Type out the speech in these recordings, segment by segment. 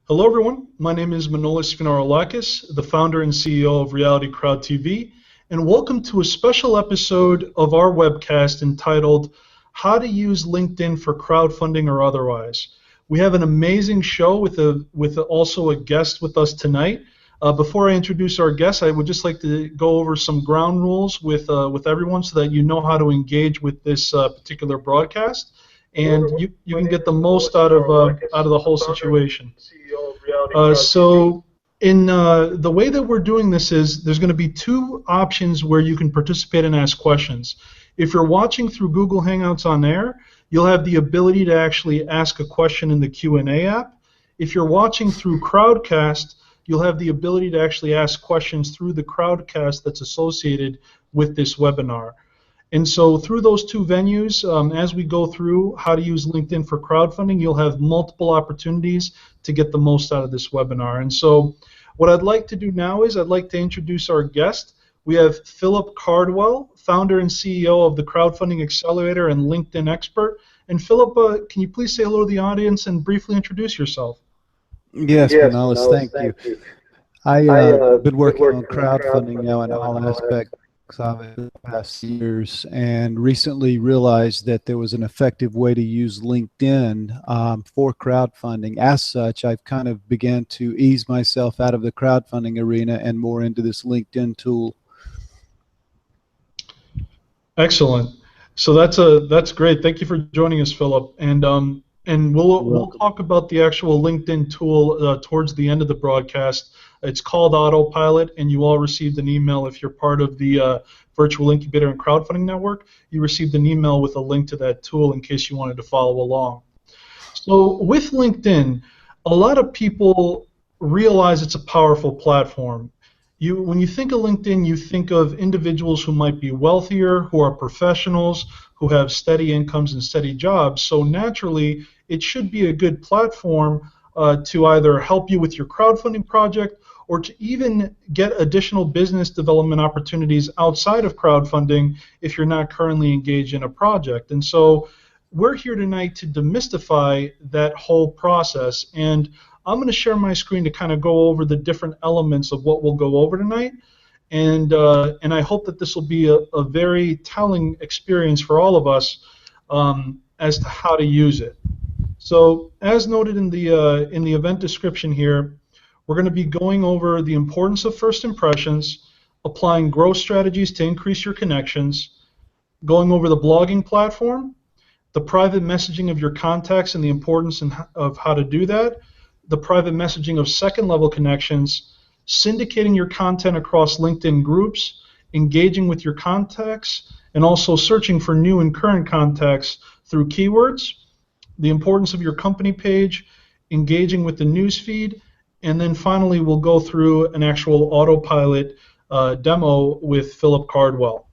Hello everyone, my name is Manolis Skinarolakis, the founder and CEO of Reality Crowd TV, and welcome to a special episode of our webcast entitled How to Use LinkedIn for Crowdfunding or Otherwise. We have an amazing show with also a guest with us tonight. Before I introduce our guest, I would just like to go over some ground rules with everyone so that you know how to engage with this particular broadcast, and you can get the most out of the whole situation. So in the way that we're doing this is there's going to be two options where you can participate and ask questions. If you're watching through Google Hangouts on air, you'll have the ability to actually ask a question in the Q&A app. If you're watching through Crowdcast, you'll have the ability to actually ask questions through the Crowdcast that's associated with this webinar. And so through those two venues, as we go through how to use LinkedIn for crowdfunding, you'll have multiple opportunities to get the most out of this webinar. And so what I'd like to do now is I'd like to introduce our guest. We have Philip Cardwell, founder and CEO of the Crowdfunding Accelerator and LinkedIn expert. And Philip, can you please say hello to the audience and briefly introduce yourself? Yes, Manolis, thank you. I've been working on crowdfunding now in all aspects of it the past years, and recently realized that there was an effective way to use LinkedIn for crowdfunding. As such, I've kind of began to ease myself out of the crowdfunding arena and more into this LinkedIn tool. Excellent. So that's great. Thank you for joining us, Philip. And we'll talk about the actual LinkedIn tool towards the end of the broadcast. It's called Autopilot, and you all received an email if you're part of the Virtual Incubator and Crowdfunding Network. You received an email with a link to that tool in case you wanted to follow along. So with LinkedIn, a lot of people realize it's a powerful platform. When you think of LinkedIn, you think of individuals who might be wealthier, who are professionals, who have steady incomes and steady jobs. So naturally, it should be a good platform to either help you with your crowdfunding project or to even get additional business development opportunities outside of crowdfunding if you're not currently engaged in a project. And so we're here tonight to demystify that whole process, and I'm going to share my screen to kind of go over the different elements of what we'll go over tonight, and I hope that this will be a very telling experience for all of us as to how to use it. So as noted in the event description here, we're going to be going over the importance of first impressions, applying growth strategies to increase your connections, going over the blogging platform, the private messaging of your contacts and the importance of how to do that, the private messaging of second-level connections, syndicating your content across LinkedIn groups, engaging with your contacts, and also searching for new and current contacts through keywords, the importance of your company page, engaging with the newsfeed, and then finally we'll go through an actual Autopilot demo with Philip Cardwell.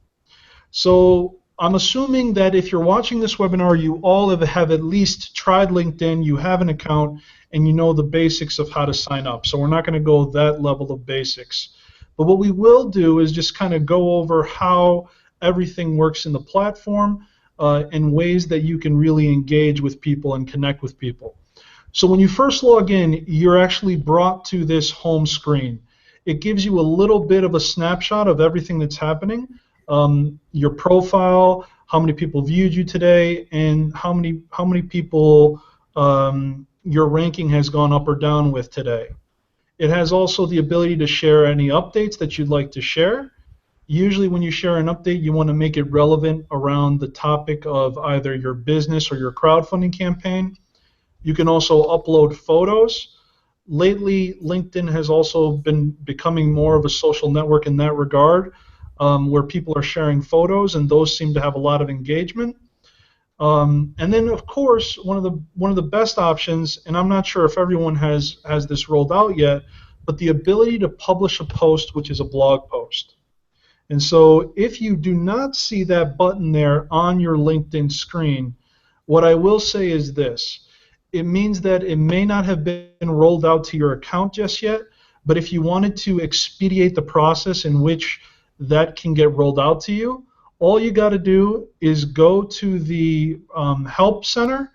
So I'm assuming that if you're watching this webinar, you all have at least tried LinkedIn, you have an account, and you know the basics of how to sign up. So we're not going to go that level of basics. But what we will do is just kind of go over how everything works in the platform and ways that you can really engage with people and connect with people. So when you first log in, you're actually brought to this home screen. It gives you a little bit of a snapshot of everything that's happening, your profile, how many people viewed you today, and how many people your ranking has gone up or down with today. It has also the ability to share any updates that you'd like to share. Usually when you share an update, you want to make it relevant around the topic of either your business or your crowdfunding campaign. You can also upload photos. Lately, LinkedIn has also been becoming more of a social network in that regard, where people are sharing photos, and those seem to have a lot of engagement. And then, of course, one of the best options, and I'm not sure if everyone has this rolled out yet, but the ability to publish a post, which is a blog post. And so if you do not see that button there on your LinkedIn screen, what I will say is this. It means that it may not have been rolled out to your account just yet, but if you wanted to expedite the process in which that can get rolled out to you, all you got to do is go to the Help Center,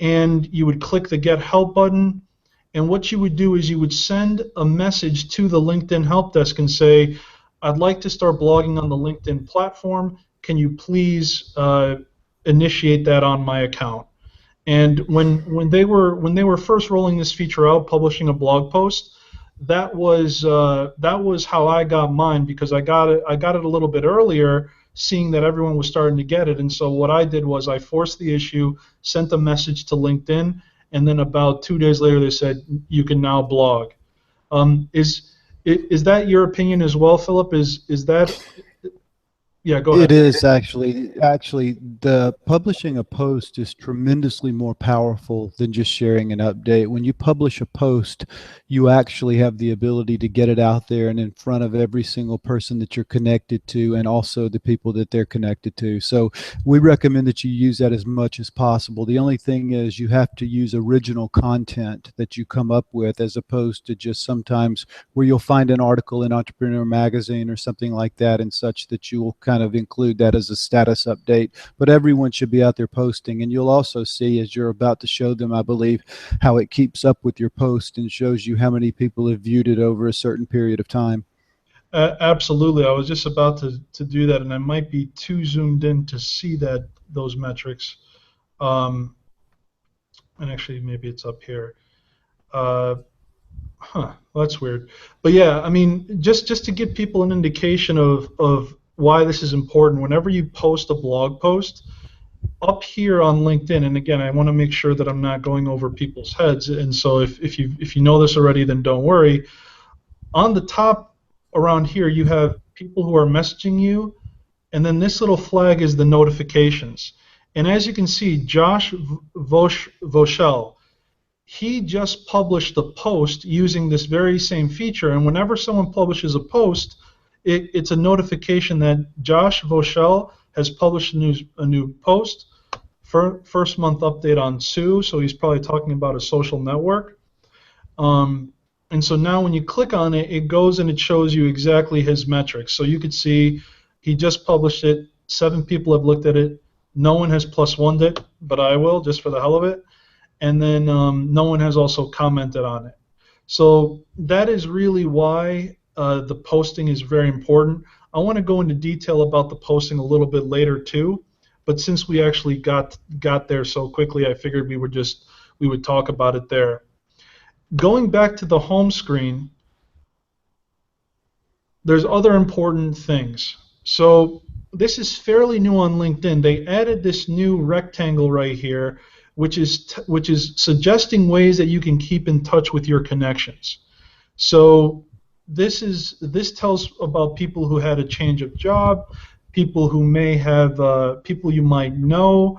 and you would click the Get Help button, And what you would do is you would send a message to the LinkedIn help desk and say, I'd like to start blogging on the LinkedIn platform. Can you please initiate that on my account? And when they were first rolling this feature out, publishing a blog post, that was how I got mine, because I got it a little bit earlier, seeing that everyone was starting to get it. And so what I did was I forced the issue, sent a message to LinkedIn, and then about 2 days later they said you can now blog. Is that your opinion as well, Philip? Is that? Yeah, go ahead. It is actually the publishing a post is tremendously more powerful than just sharing an update. When you publish a post, you actually have the ability to get it out there and in front of every single person that you're connected to, and also the people that they're connected to. So we recommend that you use that as much as possible. The only thing is you have to use original content that you come up with, as opposed to just sometimes where you'll find an article in Entrepreneur Magazine or something like that and such, that you will kind of include that as a status update. But everyone should be out there posting, and you'll also see, as you're about to show them, I believe, how it keeps up with your post and shows you how many people have viewed it over a certain period of time. Absolutely. I was just about to do that, and I might be too zoomed in to see those metrics. And actually, maybe it's up here. That's weird. But yeah, I mean, just to give people an indication of why this is important, whenever you post a blog post, up here on LinkedIn, and again, I want to make sure that I'm not going over people's heads, and so if you know this already, then don't worry. On the top around here, you have people who are messaging you, and then this little flag is the notifications. And as you can see, Josh Voshel, he just published a post using this very same feature, and whenever someone publishes a post, it's a notification that Josh Voshel has published a new post. First month update on Sue, so he's probably talking about a social network. And so now when you click on it, it goes and it shows you exactly his metrics. So you could see he just published it, 7 people have looked at it, no one has +1'd it, but I will, just for the hell of it. And then no one has also commented on it. So that is really why the posting is very important. I want to go into detail about the posting a little bit later too, but since we actually got there so quickly, I figured we would talk about it there. Going back to the home screen, there's other important things. So this is fairly new on LinkedIn. They added this new rectangle right here, which is suggesting ways that you can keep in touch with your connections. So this tells about people who had a change of job, people who may have people you might know,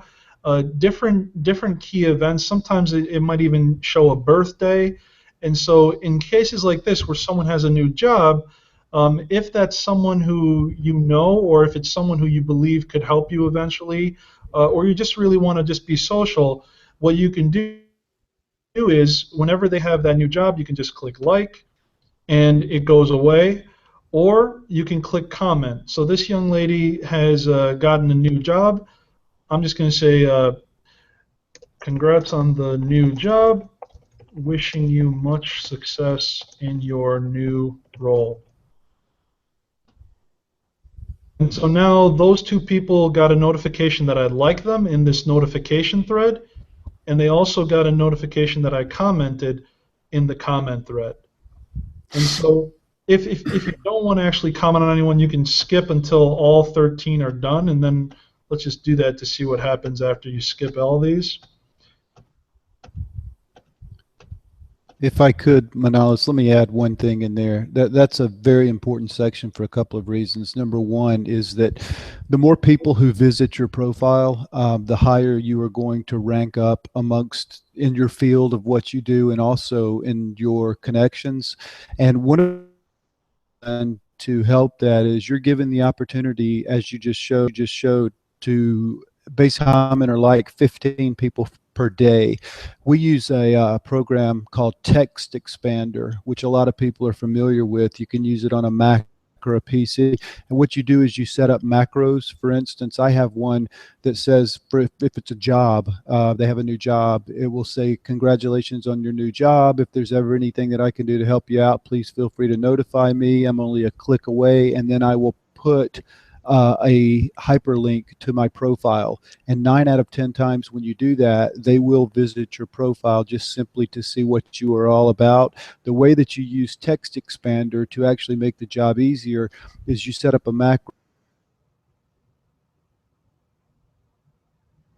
different key events. Sometimes it might even show a birthday. And so in cases like this where someone has a new job, if that's someone who you know, or if it's someone who you believe could help you eventually, or you just really want to just be social, what you can do is whenever they have that new job, you can just click like, and it goes away, or you can click comment. So this young lady has gotten a new job. I'm just going to say congrats on the new job, wishing you much success in your new role. And so now those 2 people got a notification that I like them in this notification thread, and they also got a notification that I commented in the comment thread. And so if you don't want to actually comment on anyone, you can skip until all 13 are done, and then let's just do that to see what happens after you skip all these. If I could, Manalis, let me add one thing in there. That's a very important section for a couple of reasons. Number one is that the more people who visit your profile, the higher you are going to rank up in your field of what you do, and also in your connections. And to help that is you're given the opportunity, as you just showed, to base comment or like 15 people per day. We use a program called Text Expander, which a lot of people are familiar with. You can use it on a Mac Mac or a PC. And what you do is you set up macros. For instance, I have one that says if it's a job, they have a new job, it will say, congratulations on your new job. If there's ever anything that I can do to help you out, please feel free to notify me. I'm only a click away. And then I will put a hyperlink to my profile. And 9 out of 10 times when you do that, they will visit your profile just simply to see what you are all about. The way that you use Text Expander to actually make the job easier is you set up a macro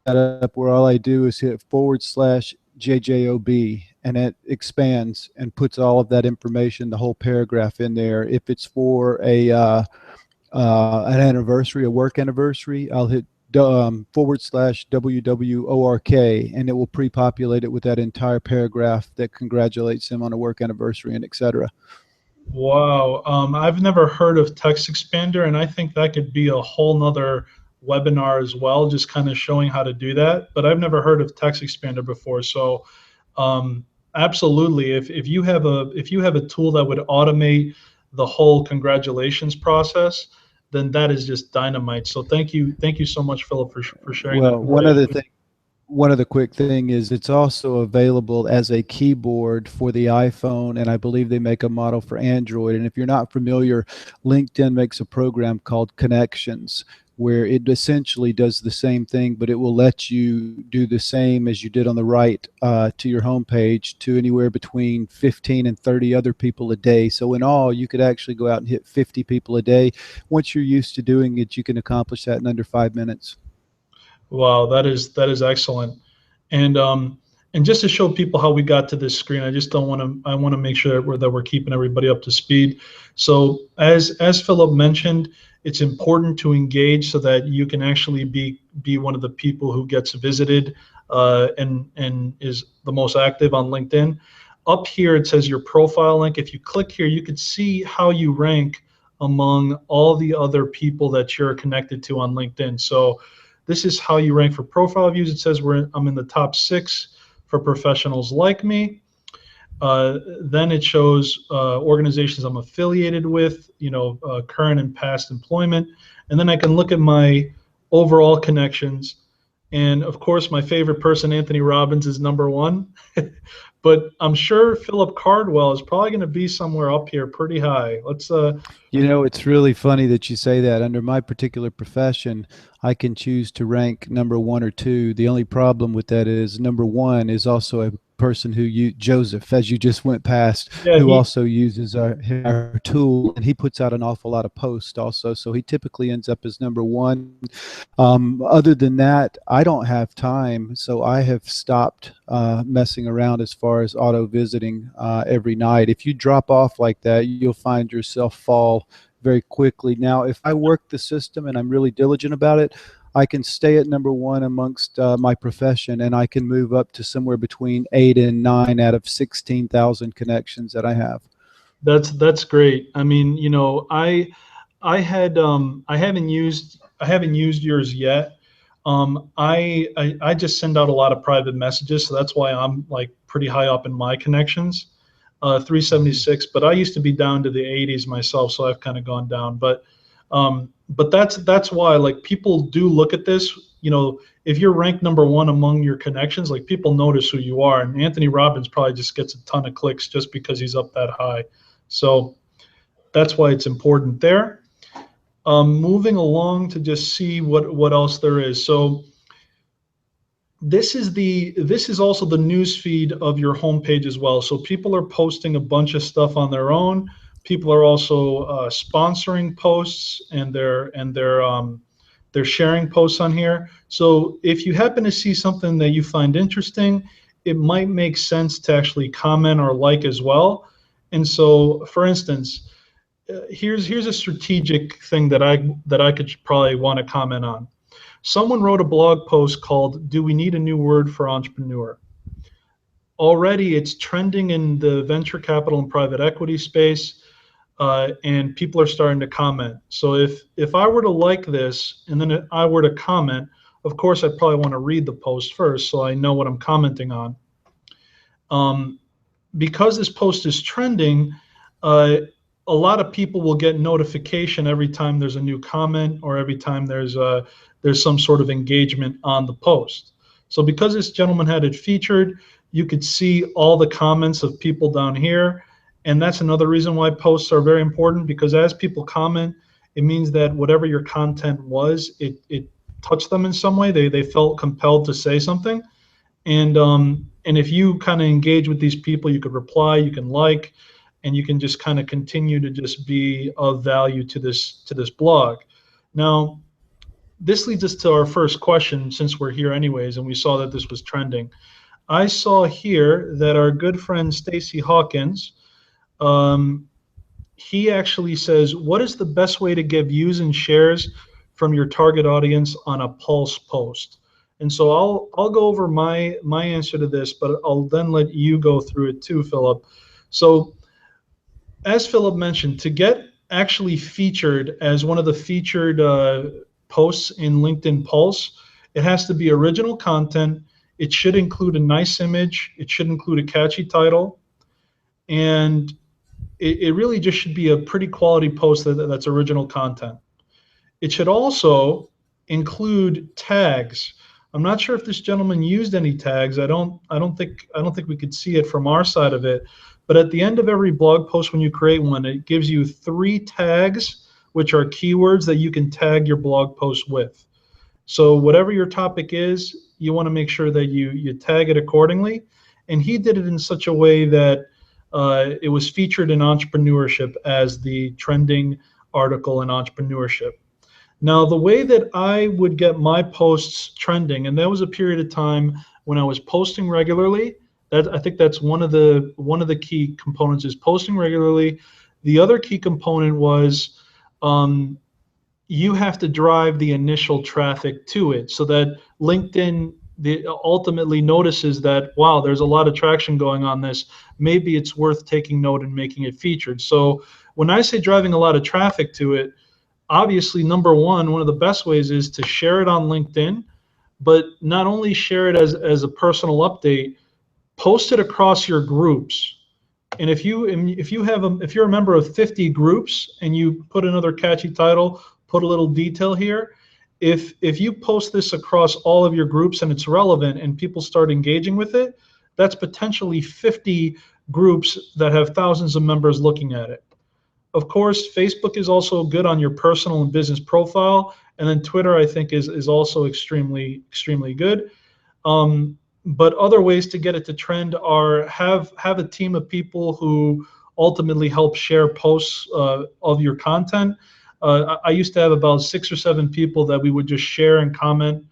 setup where all I do is hit /JJOB, and it expands and puts all of that information, the whole paragraph in there. If it's for an anniversary, a work anniversary, I'll hit /WWORK, and it will pre-populate it with that entire paragraph that congratulates him on a work anniversary, and etc. Wow, I've never heard of Text Expander, and I think that could be a whole nother webinar as well, just kind of showing how to do that. But I've never heard of Text Expander before, so absolutely, if you have a tool that would automate the whole congratulations process, then that is just dynamite. So thank you so much, Philip, for sharing that. One other quick thing is it's also available as a keyboard for the iPhone, and I believe they make a model for Android. And if you're not familiar, LinkedIn makes a program called Connections, where it essentially does the same thing, but it will let you do the same as you did on the right to your homepage to anywhere between 15 and 30 other people a day. So in all, you could actually go out and hit 50 people a day. Once you're used to doing it, you can accomplish that in under 5 minutes. Wow, that is excellent. And just to show people how we got to this screen, I want to make sure that we're keeping everybody up to speed. So as Philip mentioned, it's important to engage so that you can actually be one of the people who gets visited and is the most active on LinkedIn. Up here it says your profile link. If you click here, you can see how you rank among all the other people that you're connected to on LinkedIn. So this is how you rank for profile views. It says I'm in the top 6 for professionals like me. Then it shows organizations I'm affiliated with, current and past employment. And then I can look at my overall connections. And of course, my favorite person, Anthony Robbins, is #1. But I'm sure Philip Cardwell is probably going to be somewhere up here pretty high. Let's it's really funny that you say that. Under my particular profession, I can choose to rank #1 or 2. The only problem with that is #1 is also a person who Joseph, as you just went past, who also uses our tool, and he puts out an awful lot of posts also, so he typically ends up as #1. Other than that, I don't have time, so I have stopped messing around as far as auto visiting every night. If you drop off like that, you'll find yourself fall very quickly. Now, if I work the system and I'm really diligent about it, I can stay at #1 amongst my profession, and I can move up to somewhere between 8 and 9 out of 16,000 connections that I have. That's great. I mean, I haven't used yours yet. I just send out a lot of private messages, so that's why I'm like pretty high up in my connections. 376, but I used to be down to the 80s myself, so I've kind of gone down. But that's why, like, people do look at this. If you're ranked #1 among your connections, like, people notice who you are. And Anthony Robbins probably just gets a ton of clicks just because he's up that high. So that's why it's important there. Moving along to just see what else there is. So this is also the news feed of your homepage as well. So people are posting a bunch of stuff on their own. People are also sponsoring posts, and they're sharing posts on here. So if you happen to see something that you find interesting, it might make sense to actually comment or like as well. And so, for instance, here's a strategic thing that I could probably want to comment on. Someone wrote a blog post called "Do We Need a New Word for Entrepreneur?" Already it's trending in the venture capital and private equity space, and people are starting to comment. So if I were to like this and then I were to comment, of course I'd probably want to read the post first so I know what I'm commenting on. Because this post is trending, a lot of people will get notification every time there's a new comment or every time there's some sort of engagement on the post. So because this gentleman had it featured, you could see all the comments of people down here. And that's another reason why posts are very important, because as people comment, it means that whatever your content was, it touched them in some way. They felt compelled to say something. And if you kind of engage with these people, you could reply, you can like, and you can just kind of continue to just be of value to this blog. Now, this leads us to our first question, since we're here anyways, and we saw that this was trending. I saw here that our good friend Stacy Hawkins, he actually says, what is the best way to get views and shares from your target audience on a Pulse post? And so I'll go over my answer to this, but I'll then let you go through it too, Philip. So as Philip mentioned, to get actually featured as one of the featured posts in LinkedIn Pulse, it has to be original content. It should include a nice image. It should include a catchy title. And it really just should be a pretty quality post that's original content. It should also include tags. I'm not sure if this gentleman used any tags. I don't think we could see it from our side of it. But at the end of every blog post, when you create one, it gives you 3 tags, which are keywords that you can tag your blog post with. So whatever your topic is, you want to make sure that you tag it accordingly. And he did it in such a way that it was featured in Entrepreneurship as the trending article in Entrepreneurship. Now, the way that I would get my posts trending, and there was a period of time when I was posting regularly. I think that's one of the key components, is posting regularly. The other key component was you have to drive the initial traffic to it, so that LinkedIn ultimately notices that, wow, there's a lot of traction going on this. Maybe it's worth taking note and making it featured. So when I say driving a lot of traffic to it, obviously, number one of the best ways is to share it on LinkedIn, but not only share it as a personal update, post it across your groups. And if you're a member of 50 groups and you put another catchy title, put a little detail here, if you post this across all of your groups and it's relevant and people start engaging with it, that's potentially 50 groups that have thousands of members looking at it. Of course, Facebook is also good on your personal and business profile, and then Twitter, I think, is also extremely good. But other ways to get it to trend are have a team of people who ultimately help share posts of your content. I used to have about 6 or 7 people that we would just share and comment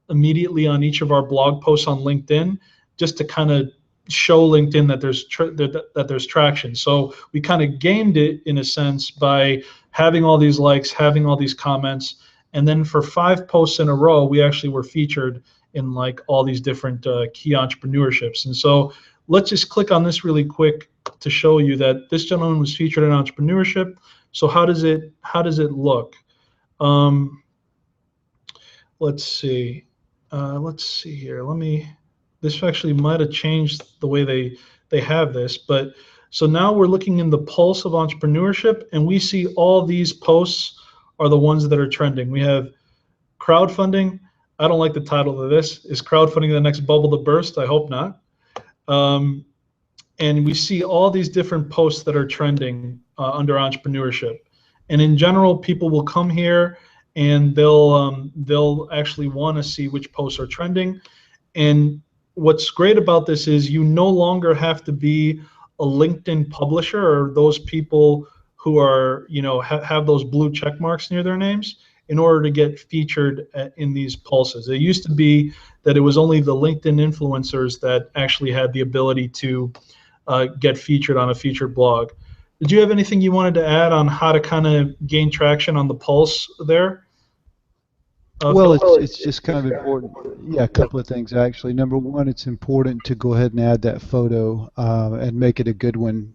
immediately on each of our blog posts on LinkedIn, just to kind of show LinkedIn that there's traction. So we kind of gamed it in a sense by having all these likes, having all these comments, and then for 5 posts in a row, we actually were featured in like all these different key entrepreneurships. And so let's just click on this really quick to show you that this gentleman was featured in Entrepreneurship. So how does it look? Let's see. Let's see here. This actually might have changed the way they have this, but so now we're looking in the pulse of entrepreneurship, and we see all these posts are the ones that are trending. We have crowdfunding. I don't like the title of this. Is crowdfunding the next bubble to burst? I hope not. And we see all these different posts that are trending under entrepreneurship. And in general, people will come here and they'll actually want to see which posts are trending. And what's great about this is you no longer have to be a LinkedIn publisher or those people who are, have those blue check marks near their names in order to get featured in these pulses. It used to be that it was only the LinkedIn influencers that actually had the ability to get featured on a featured blog. Did you have anything you wanted to add on how to kind of gain traction on the pulse there? Well, it's just kind of important. Yeah, a couple of things actually. Number one, it's important to go ahead and add that photo and make it a good one,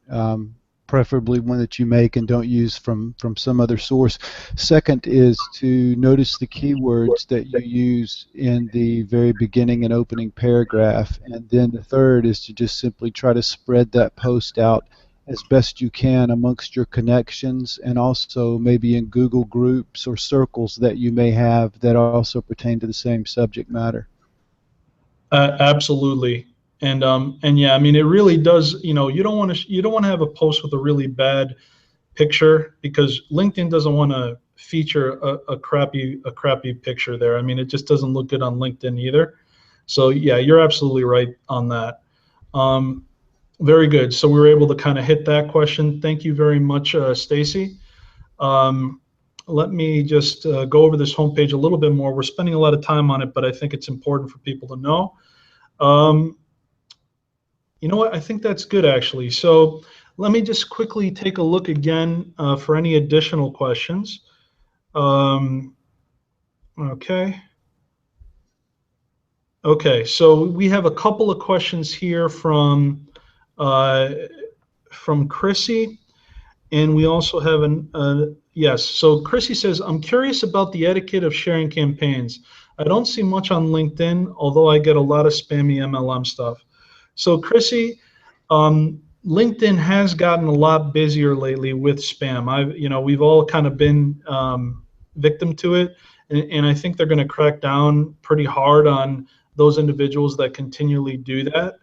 preferably one that you make and don't use from some other source. Second is to notice the keywords that you use in the very beginning and opening paragraph. And then the third is to just simply try to spread that post out as best you can amongst your connections, and also maybe in Google groups or circles that you may have that also pertain to the same subject matter. Absolutely. And yeah, I mean, it really does. You know, you don't want to have a post with a really bad picture, because LinkedIn doesn't want to feature a crappy picture there. I mean, it just doesn't look good on LinkedIn either. So yeah, you're absolutely right on that. Very good. So we were able to kind of hit that question. Thank you very much, Stacy. Let me just go over this homepage a little bit more. We're spending a lot of time on it, but I think it's important for people to know. You know what? I think that's good, actually. So let me just quickly take a look again for any additional questions. Okay. Okay, so we have a couple of questions here from Chrissy, and we also have yes. So Chrissy says, I'm curious about the etiquette of sharing campaigns. I don't see much on LinkedIn, although I get a lot of spammy MLM stuff. So Chrissy, LinkedIn has gotten a lot busier lately with spam. We've all kind of been victim to it, and I think they're going to crack down pretty hard on those individuals that continually do that.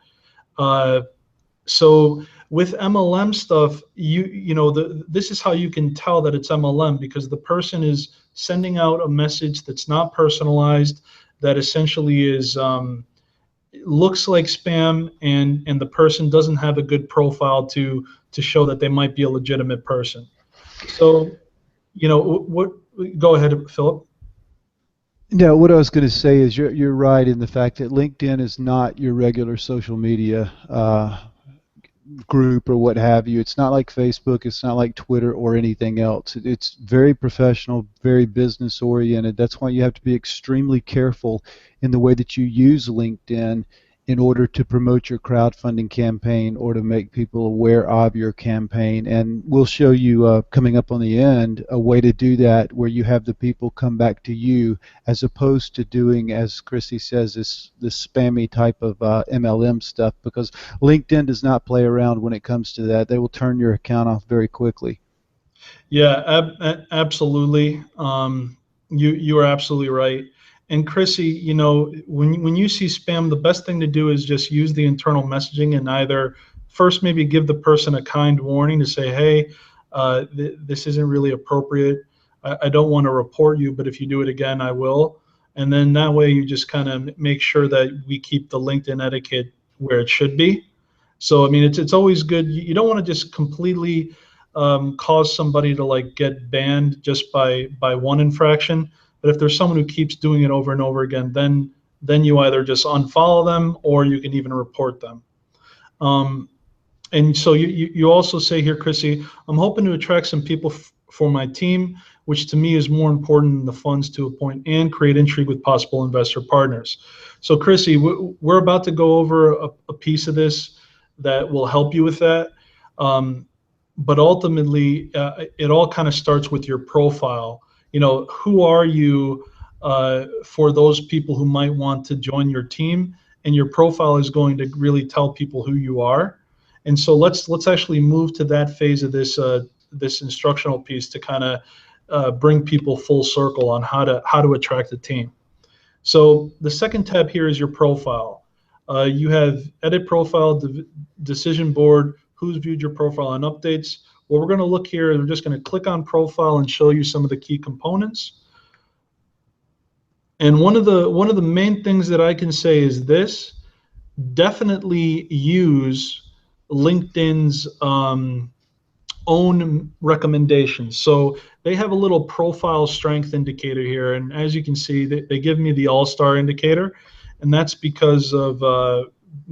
So with MLM stuff, this is how you can tell that it's MLM, because the person is sending out a message that's not personalized, that essentially is looks like spam, and the person doesn't have a good profile to show that they might be a legitimate person. So, go ahead, Philip. No, what I was going to say is you're right in the fact that LinkedIn is not your regular social media group or what have you. It's not like Facebook, it's not like Twitter or anything else. It's very professional, very business oriented. That's why you have to be extremely careful in the way that you use LinkedIn in order to promote your crowdfunding campaign or to make people aware of your campaign. And we'll show you coming up on the end a way to do that where you have the people come back to you, as opposed to doing, as Chrissy says, this spammy type of MLM stuff, because LinkedIn does not play around when it comes to that. They will turn your account off very quickly. Yeah, absolutely. You are absolutely right. And Chrissy, when you see spam, the best thing to do is just use the internal messaging, and either first maybe give the person a kind warning to say, hey, this isn't really appropriate. I don't want to report you, but if you do it again, I will. And then that way you just kind of make sure that we keep the LinkedIn etiquette where it should be. So, I mean, it's always good. You don't want to just completely cause somebody to like get banned just by one infraction. But if there's someone who keeps doing it over and over again, then you either just unfollow them, or you can even report them. And so you also say here, Chrissy, I'm hoping to attract some people for my team, which to me is more important than the funds to appoint, and create intrigue with possible investor partners. So Chrissy, we're about to go over a piece of this that will help you with that. But ultimately, it all kind of starts with your profile. Who are you for those people who might want to join your team? And your profile is going to really tell people who you are. And so let's actually move to that phase of this instructional piece to kind of bring people full circle on how to attract a team. So the second tab here is your profile. You have edit profile, decision board, who's viewed your profile, and updates. What we're going to look here, we're just going to click on profile and show you some of the key components. And one of the main things that I can say is this: definitely use LinkedIn's own recommendations. So they have a little profile strength indicator here, and as you can see, they give me the all-star indicator, and that's because of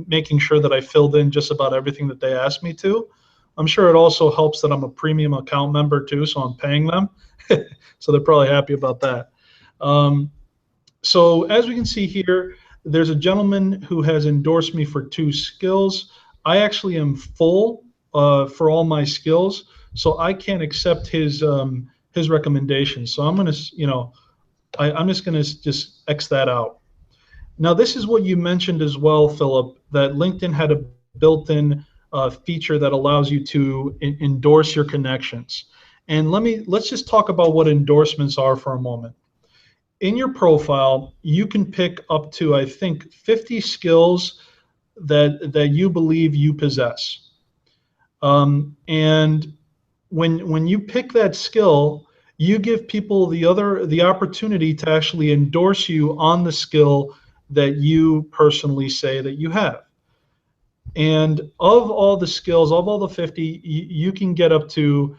making sure that I filled in just about everything that they asked me to. I'm sure it also helps that I'm a premium account member too, so I'm paying them. So they're probably happy about that. So as we can see here, there's a gentleman who has endorsed me for 2 skills. I actually am full for all my skills, so I can't accept his recommendations. So I'm gonna, I'm just gonna X that out. Now, this is what you mentioned as well, Philip, that LinkedIn had a built-in feature that allows you to endorse your connections. And let's just talk about what endorsements are for a moment. In your profile, you can pick up to, I think, 50 skills that you believe you possess. And when you pick that skill, you give people the opportunity to actually endorse you on the skill that you personally say that you have. And of all the skills, of all the 50, you can get up to,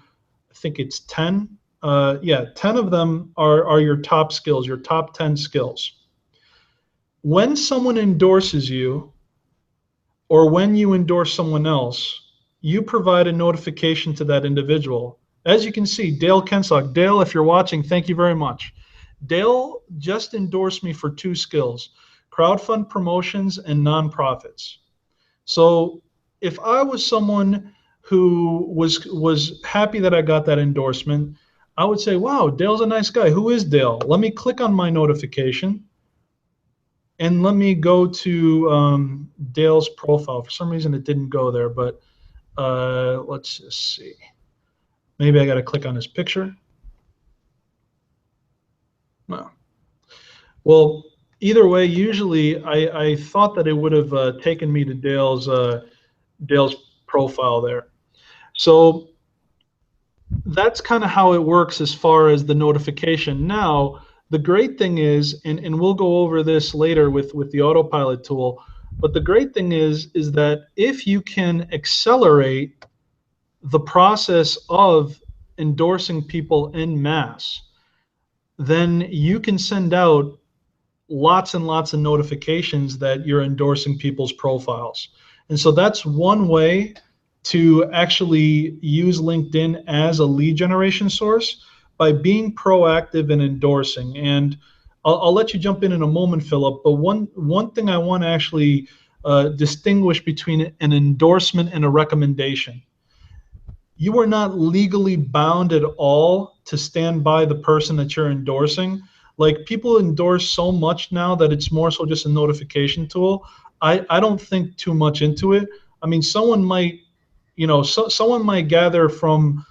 I think it's 10. 10 of them are your top skills, your top 10 skills. When someone endorses you, or when you endorse someone else, you provide a notification to that individual. As you can see, Dale Kensock. Dale, if you're watching, thank you very much. Dale just endorsed me for 2 skills, crowdfund promotions and nonprofits. So if I was someone who was happy that I got that endorsement, I would say, wow, Dale's a nice guy. Who is Dale? Let me click on my notification. And let me go to Dale's profile. For some reason, it didn't go there, but let's just see. Maybe I got to click on his picture. No. Well, either way, usually I thought that it would have taken me to Dale's profile there. So that's kind of how it works as far as the notification. Now, the great thing is, and we'll go over this later with the Autopilot tool, but the great thing is that if you can accelerate the process of endorsing people en masse, then you can send out lots and lots of notifications that you're endorsing people's profiles. And so that's one way to actually use LinkedIn as a lead generation source, by being proactive and endorsing. And I'll let you jump in a moment, Philip, but one thing I want to actually distinguish between an endorsement and a recommendation. You are not legally bound at all to stand by the person that you're endorsing. Like, people endorse so much now that it's more so just a notification tool. I don't think too much into it. I mean, someone might, someone might gather from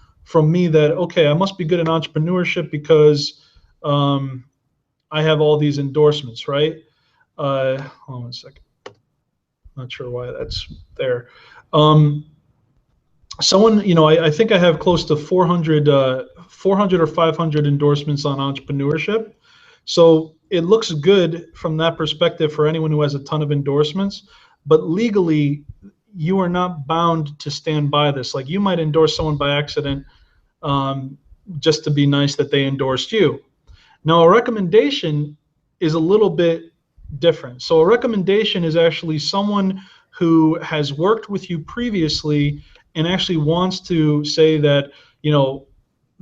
me that, okay, I must be good in entrepreneurship because I have all these endorsements, right? Hold on a second. Not sure why that's there. Someone, I think I have close to 400 or 500 endorsements on entrepreneurship. So it looks good from that perspective for anyone who has a ton of endorsements, but legally, you are not bound to stand by this. Like, you might endorse someone by accident, just to be nice that they endorsed you. Now, a recommendation is a little bit different. So a recommendation is actually someone who has worked with you previously and actually wants to say that,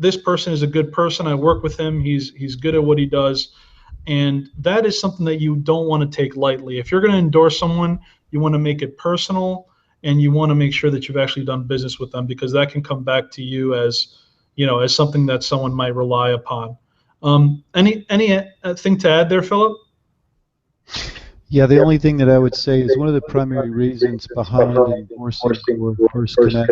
this person is a good person. I work with him. He's good at what he does. And that is something that you don't want to take lightly. If you're going to endorse someone, you want to make it personal, and you want to make sure that you've actually done business with them, because that can come back to you as, as something that someone might rely upon. Any thing to add there, Philip? Yeah, the only thing that I would say is one of the primary reasons behind endorsing your first connect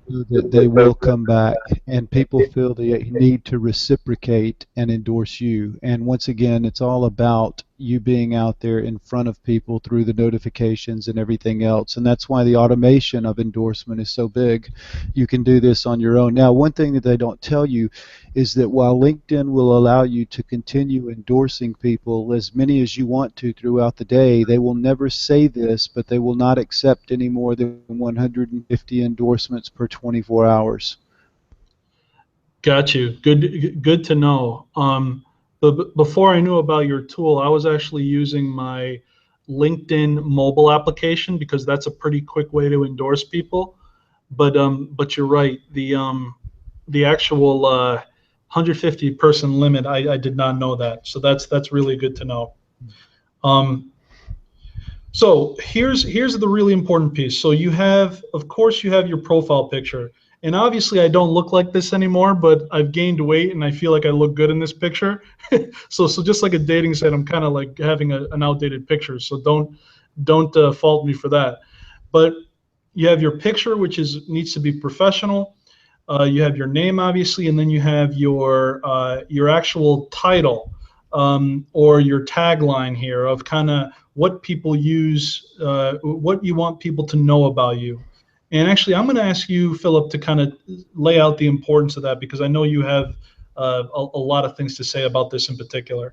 that they will come back, and people feel the need to reciprocate and endorse you. And once again, it's all about you being out there in front of people through the notifications and everything else. And that's why the automation of endorsement is so big. You can do this on your own. Now, one thing that they don't tell you is that while LinkedIn will allow you to continue endorsing people as many as you want to throughout the day, they will never say this, but they will not accept any more than 150 endorsements per 24 hours. Got you. Good to know. But before I knew about your tool, I was actually using my LinkedIn mobile application, because that's a pretty quick way to endorse people. But you're right. The actual 150 person limit, I did not know that. So that's really good to know. So here's the really important piece. So of course you have your profile picture. And obviously I don't look like this anymore, but I've gained weight and I feel like I look good in this picture. so just like a dating site, I'm kind of like having an outdated picture. So don't fault me for that. But you have your picture, which needs to be professional. You have your name, obviously, and then you have your actual title, or your tagline here of kind of what people use, what you want people to know about you. And actually, I'm going to ask you, Philip, to kind of lay out the importance of that, because I know you have a lot of things to say about this in particular.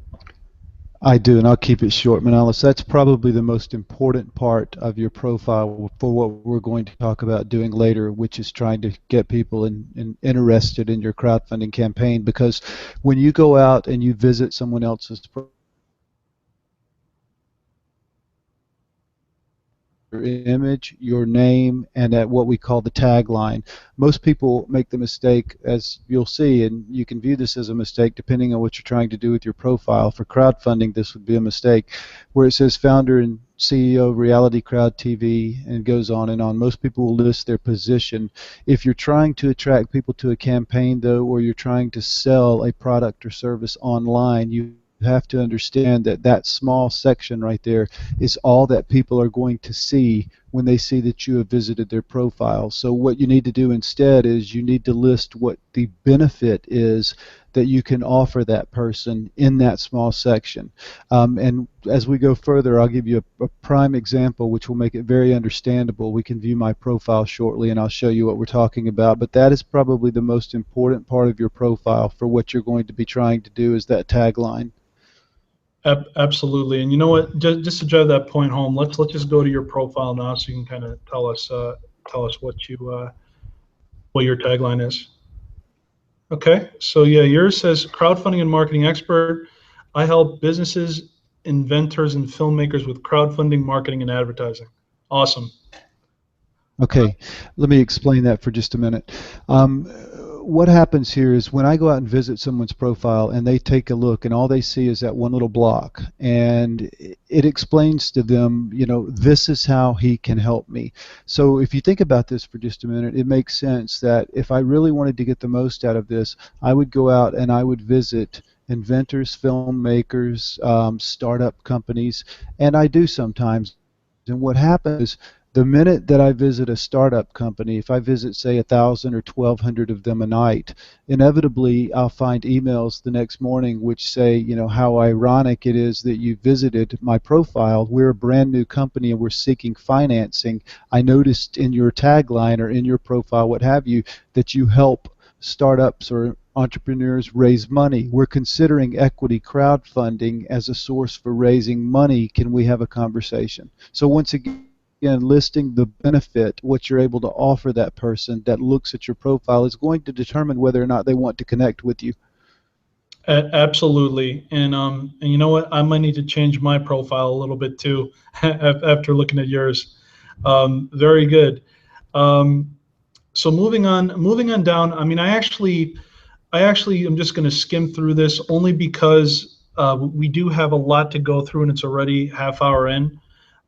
I do, and I'll keep it short, Manalis. That's probably the most important part of your profile for what we're going to talk about doing later, which is trying to get people interested in your crowdfunding campaign. Because when you go out and you visit someone else's your image, your name, and at what we call the tagline. Most people make the mistake, as you'll see, and you can view this as a mistake depending on what you're trying to do with your profile. For crowdfunding, this would be a mistake, where it says founder and CEO of Reality Crowd TV, and it goes on and on. Most people will list their position. If you're trying to attract people to a campaign, though, or you're trying to sell a product or service online, you have to understand that that small section right there is all that people are going to see when they see that you have visited their profile. So what you need to do instead is you need to list what the benefit is that you can offer that person in that small section. And as we go further, I'll give you a prime example which will make it very understandable. We can view my profile shortly and I'll show you what we're talking about, but that is probably the most important part of your profile for what you're going to be trying to do, is that tagline. Absolutely, and you know what? Just to drive that point home, let's just go to your profile now, so you can kind of tell us what your tagline is. Okay, so yeah, yours says crowdfunding and marketing expert. I help businesses, inventors, and filmmakers with crowdfunding, marketing, and advertising. Awesome. Okay, let me explain that for just a minute. What happens here is when I go out and visit someone's profile and they take a look and all they see is that one little block, and it explains to them, you know, this is how he can help me. So if you think about this for just a minute, it makes sense that if I really wanted to get the most out of this, I would go out and I would visit inventors, filmmakers, startup companies, and I do sometimes. And what happens is, the minute that I visit a startup company, if I visit, say, 1,000 or 1,200 of them a night, inevitably I'll find emails the next morning which say, you know, how ironic it is that you visited my profile. We're a brand new company and we're seeking financing. I noticed in your tagline or in your profile, what have you, that you help startups or entrepreneurs raise money. We're considering equity crowdfunding as a source for raising money. Can we have a conversation? So once again, listing the benefit, what you're able to offer that person that looks at your profile, is going to determine whether or not they want to connect with you. Absolutely, and you know what? I might need to change my profile a little bit too after looking at yours. Very good. So moving on down. I mean, I actually am just going to skim through this only because we do have a lot to go through, and it's already half hour in.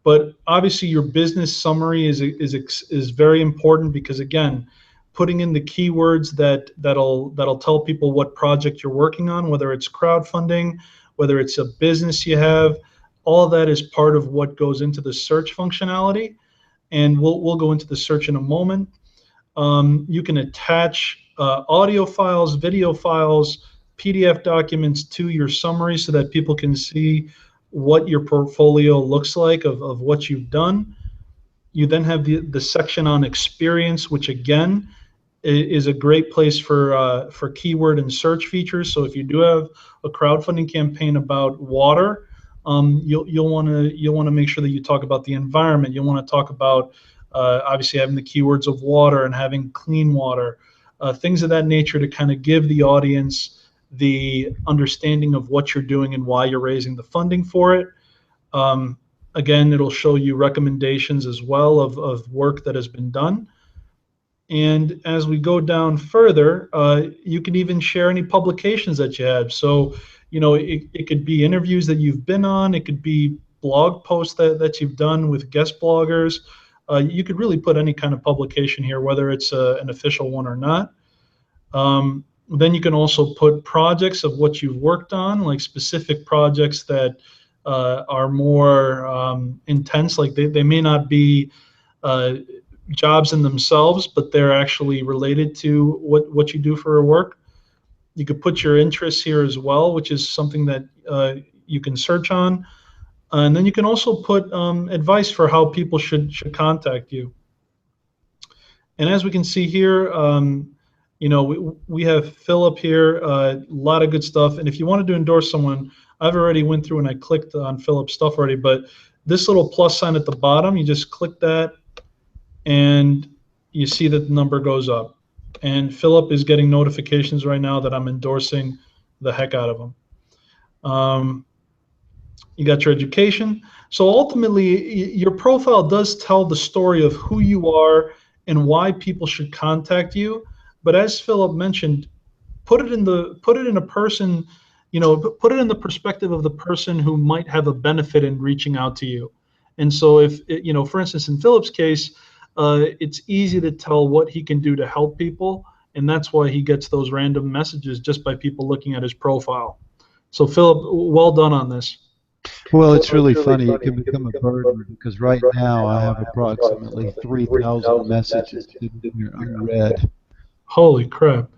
But obviously, your business summary is very important, because again, putting in the keywords that'll tell people what project you're working on, whether it's crowdfunding, whether it's a business you have, all of that is part of what goes into the search functionality, and we'll go into the search in a moment. You can attach audio files, video files, PDF documents to your summary so that people can see what your portfolio looks like of what you've done. You then have the section on experience, which again is a great place for keyword and search features. So if you do have a crowdfunding campaign about water, you'll want to make sure that you talk about the environment. You'll want to talk about obviously having the keywords of water and having clean water, things of that nature, to kind of give the audience the understanding of what you're doing and why you're raising the funding for it. Again, it'll show you recommendations as well of work that has been done. And as we go down further, you can even share any publications that you have. So, you know, it could be interviews that you've been on. It could be blog posts that you've done with guest bloggers. You could really put any kind of publication here, whether it's an official one or not. Then you can also put projects of what you've worked on, like specific projects that are more intense. Like they may not be, jobs in themselves, but they're actually related to what you do for work. You could put your interests here as well, which is something that you can search on. And then you can also put advice for how people should contact you. And as we can see here, we have Philip here, a lot of good stuff. And if you wanted to endorse someone, I've already went through and I clicked on Philip's stuff already, but this little plus sign at the bottom, you just click that and you see that the number goes up. And Philip is getting notifications right now that I'm endorsing the heck out of him. You got your education. So ultimately, your profile does tell the story of who you are and why people should contact you. But as Philip mentioned, put it in a person, put it in the perspective of the person who might have a benefit in reaching out to you. And so if, for instance, in Philip's case, it's easy to tell what he can do to help people. And that's why he gets those random messages just by people looking at his profile. So Philip, well done on this. Well, it's really funny. It can become a burden because right now I have approximately 3,000 messages sitting here unread. Holy crap.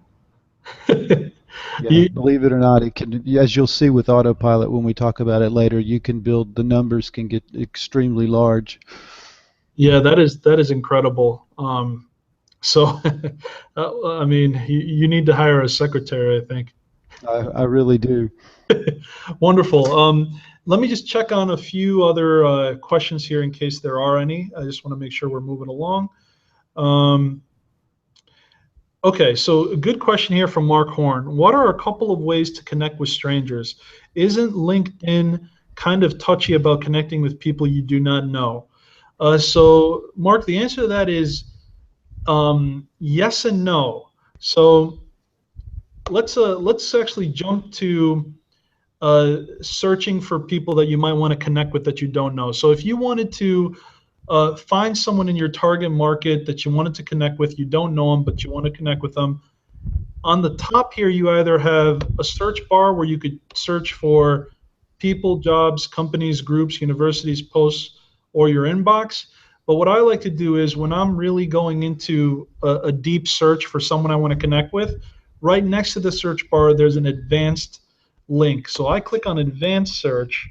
Yeah, believe it or not, it can, as you'll see with Autopilot when we talk about it later, you can build, the numbers can get extremely large. Yeah, that is incredible. So, I mean, you need to hire a secretary, I think. I really do. Wonderful. Let me just check on a few other questions here in case there are any. I just want to make sure we're moving along. Okay, so a good question here from Mark Horn. What are a couple of ways to connect with strangers? Isn't LinkedIn kind of touchy about connecting with people you do not know? So, Mark, the answer to that is yes and no. So let's actually jump to searching for people that you might want to connect with that you don't know. So if you wanted to find someone in your target market that you wanted to connect with, you don't know them, but you want to connect with them, on the top here you either have a search bar where you could search for people, jobs, companies, groups, universities, posts, or your inbox. But what I like to do is when I'm really going into a deep search for someone I want to connect with, right next to the search bar there's an advanced link. So I click on advanced search,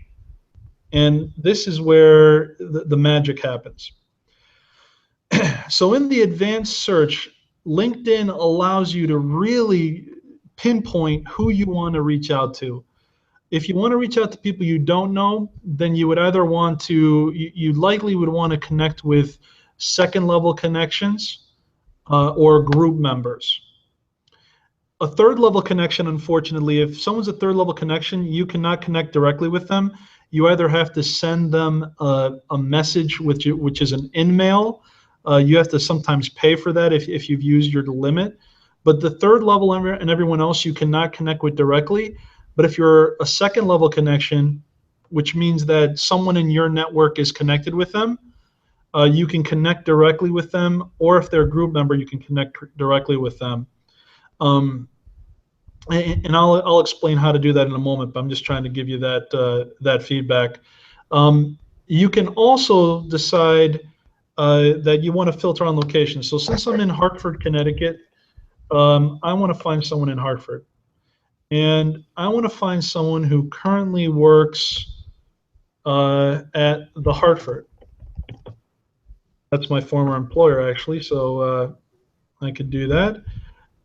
and this is where the magic happens. So in the advanced search, LinkedIn allows you to really pinpoint who you want to reach out to. If you want to reach out to people you don't know, then you would either want to, you likely would want to connect with second level connections or group members. A third level connection, unfortunately, if someone's a third level connection, you cannot connect directly with them. You either have to send them a message which is an in-mail. You have to sometimes pay for that if you've used your limit. But the third level and everyone else you cannot connect with directly. But if you're a second level connection, which means that someone in your network is connected with them, you can connect directly with them, or if they're a group member, you can connect directly with them. And I'll explain how to do that in a moment, but I'm just trying to give you that feedback. You can also decide that you want to filter on location. So since I'm in Hartford, Connecticut, I want to find someone in Hartford. And I want to find someone who currently works at the Hartford. That's my former employer, actually, so I could do that.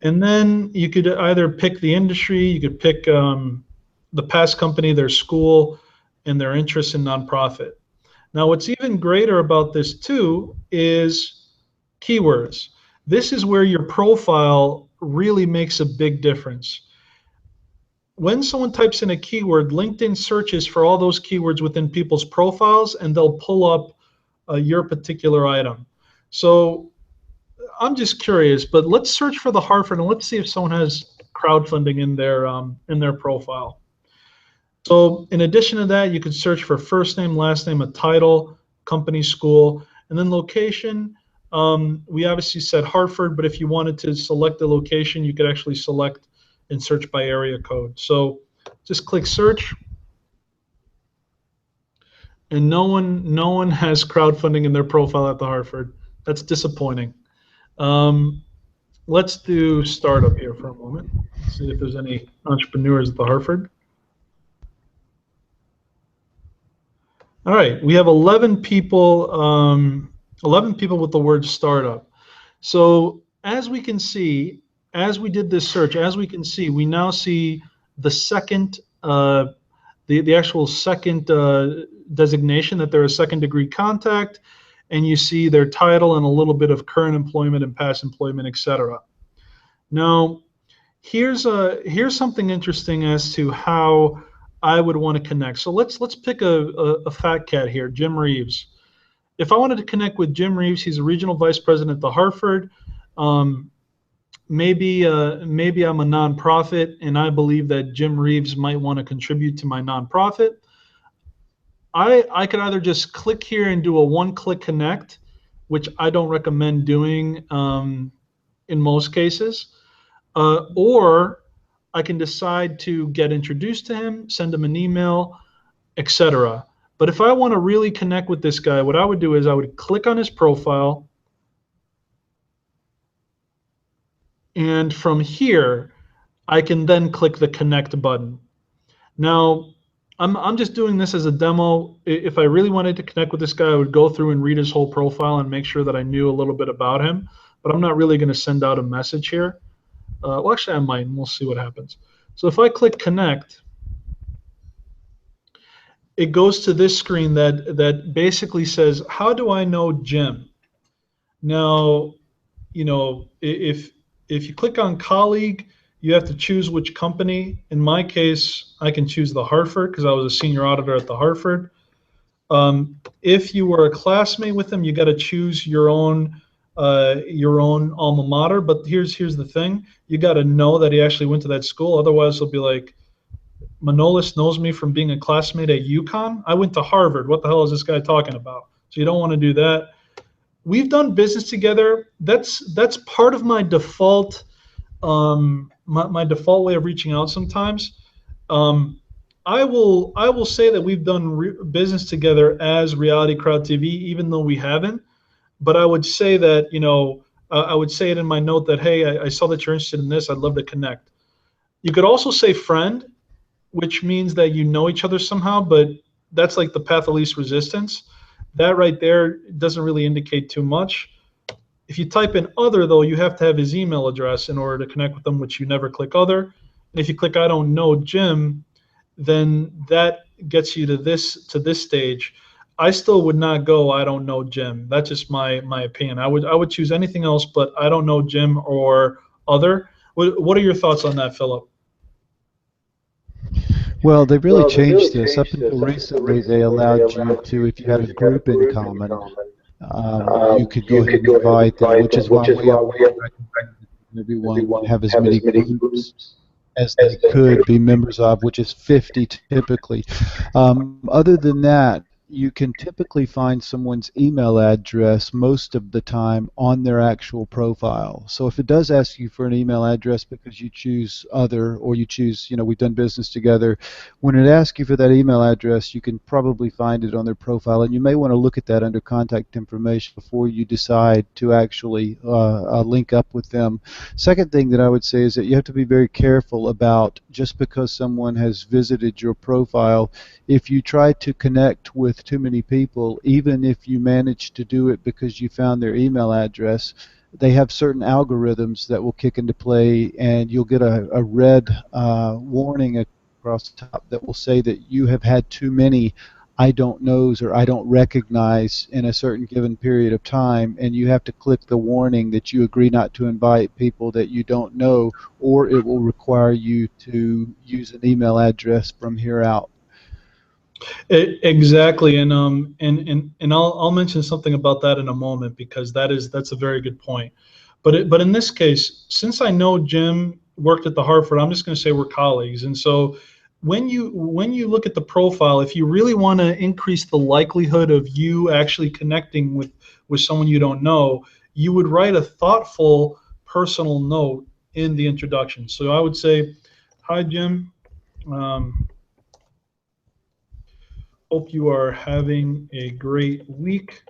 And then you could either pick the industry, you could pick the past company, their school, and their interest in nonprofit. Now, what's even greater about this, too, is keywords. This is where your profile really makes a big difference. When someone types in a keyword, LinkedIn searches for all those keywords within people's profiles, and they'll pull up your particular item. So I'm just curious, but let's search for the Hartford and let's see if someone has crowdfunding in their profile. So in addition to that, you could search for first name, last name, a title, company, school, and then location. We obviously said Hartford, but if you wanted to select the location, you could actually select and search by area code. So just click search, and no one has crowdfunding in their profile at the Hartford. That's disappointing. Let's do startup here for a moment. See if there's any entrepreneurs at the Hartford. All right, we have 11 people. 11 people with the word startup. So as we can see, as we did this search, as we can see, we now see the second, the actual second designation that they're a second degree contact, and you see their title and a little bit of current employment and past employment, etc. Now, here's something interesting as to how I would want to connect. So let's pick a fat cat here, Jim Reeves. If I wanted to connect with Jim Reeves, he's a regional vice president at the Hartford. Maybe I'm a nonprofit, and I believe that Jim Reeves might want to contribute to my nonprofit. I could either just click here and do a one-click connect, which I don't recommend doing in most cases, or I can decide to get introduced to him, send him an email, etc. But if I want to really connect with this guy, what I would do is I would click on his profile, and from here, I can then click the connect button. Now, I'm just doing this as a demo. If I really wanted to connect with this guy, I would go through and read his whole profile and make sure that I knew a little bit about him. But I'm not really going to send out a message here. Well, actually, I might, and we'll see what happens. So if I click connect, it goes to this screen that basically says, how do I know Jim? Now, you know, if you click on colleague, you have to choose which company. In my case, I can choose the Hartford because I was a senior auditor at the Hartford. If you were a classmate with him, you got to choose your own alma mater. But here's the thing: you got to know that he actually went to that school. Otherwise, he'll be like, Manolis knows me from being a classmate at UConn. I went to Harvard. What the hell is this guy talking about? So you don't want to do that. We've done business together. That's part of my default my default way of reaching out sometimes. I will say that we've done business together as Reality Crowd TV, even though we haven't. But I would say that, you know, I would say it in my note that, hey, I saw that you're interested in this. I'd love to connect. You could also say friend, which means that you know each other somehow, but that's like the path of least resistance. That right there doesn't really indicate too much. If you type in other, though, you have to have his email address in order to connect with them, which you never click other. And if you click I don't know Jim, then that gets you to this stage. I still would not go I don't know Jim. That's just my opinion. I would choose anything else but I don't know Jim or other. What are your thoughts on that, Philip? Well, they've really changed this. Up until recently, they allowed you to, if you had a group in common, you could go ahead and invite them, which is why we recommend everyone have as many groups as they could be members of, which is 50 typically. Other than that, you can typically find someone's email address most of the time on their actual profile. So if it does ask you for an email address because you choose other, or you choose, you know, we've done business together, when it asks you for that email address, you can probably find it on their profile, and you may want to look at that under contact information before you decide to actually link up with them. Second thing that I would say is that you have to be very careful about, just because someone has visited your profile, if you try to connect with too many people, even if you manage to do it because you found their email address, they have certain algorithms that will kick into play, and you'll get a red warning across the top that will say that you have had too many I don't knows or I don't recognize in a certain given period of time, and you have to click the warning that you agree not to invite people that you don't know, or it will require you to use an email address from here out. Exactly, and I'll mention something about that in a moment, because that's a very good point. But in this case, since I know Jim worked at the Hartford, I'm just going to say we're colleagues. And so when you look at the profile, if you really want to increase the likelihood of you actually connecting with someone you don't know, you would write a thoughtful personal note in the introduction. So I would say, hi Jim. Hope you are having a great week.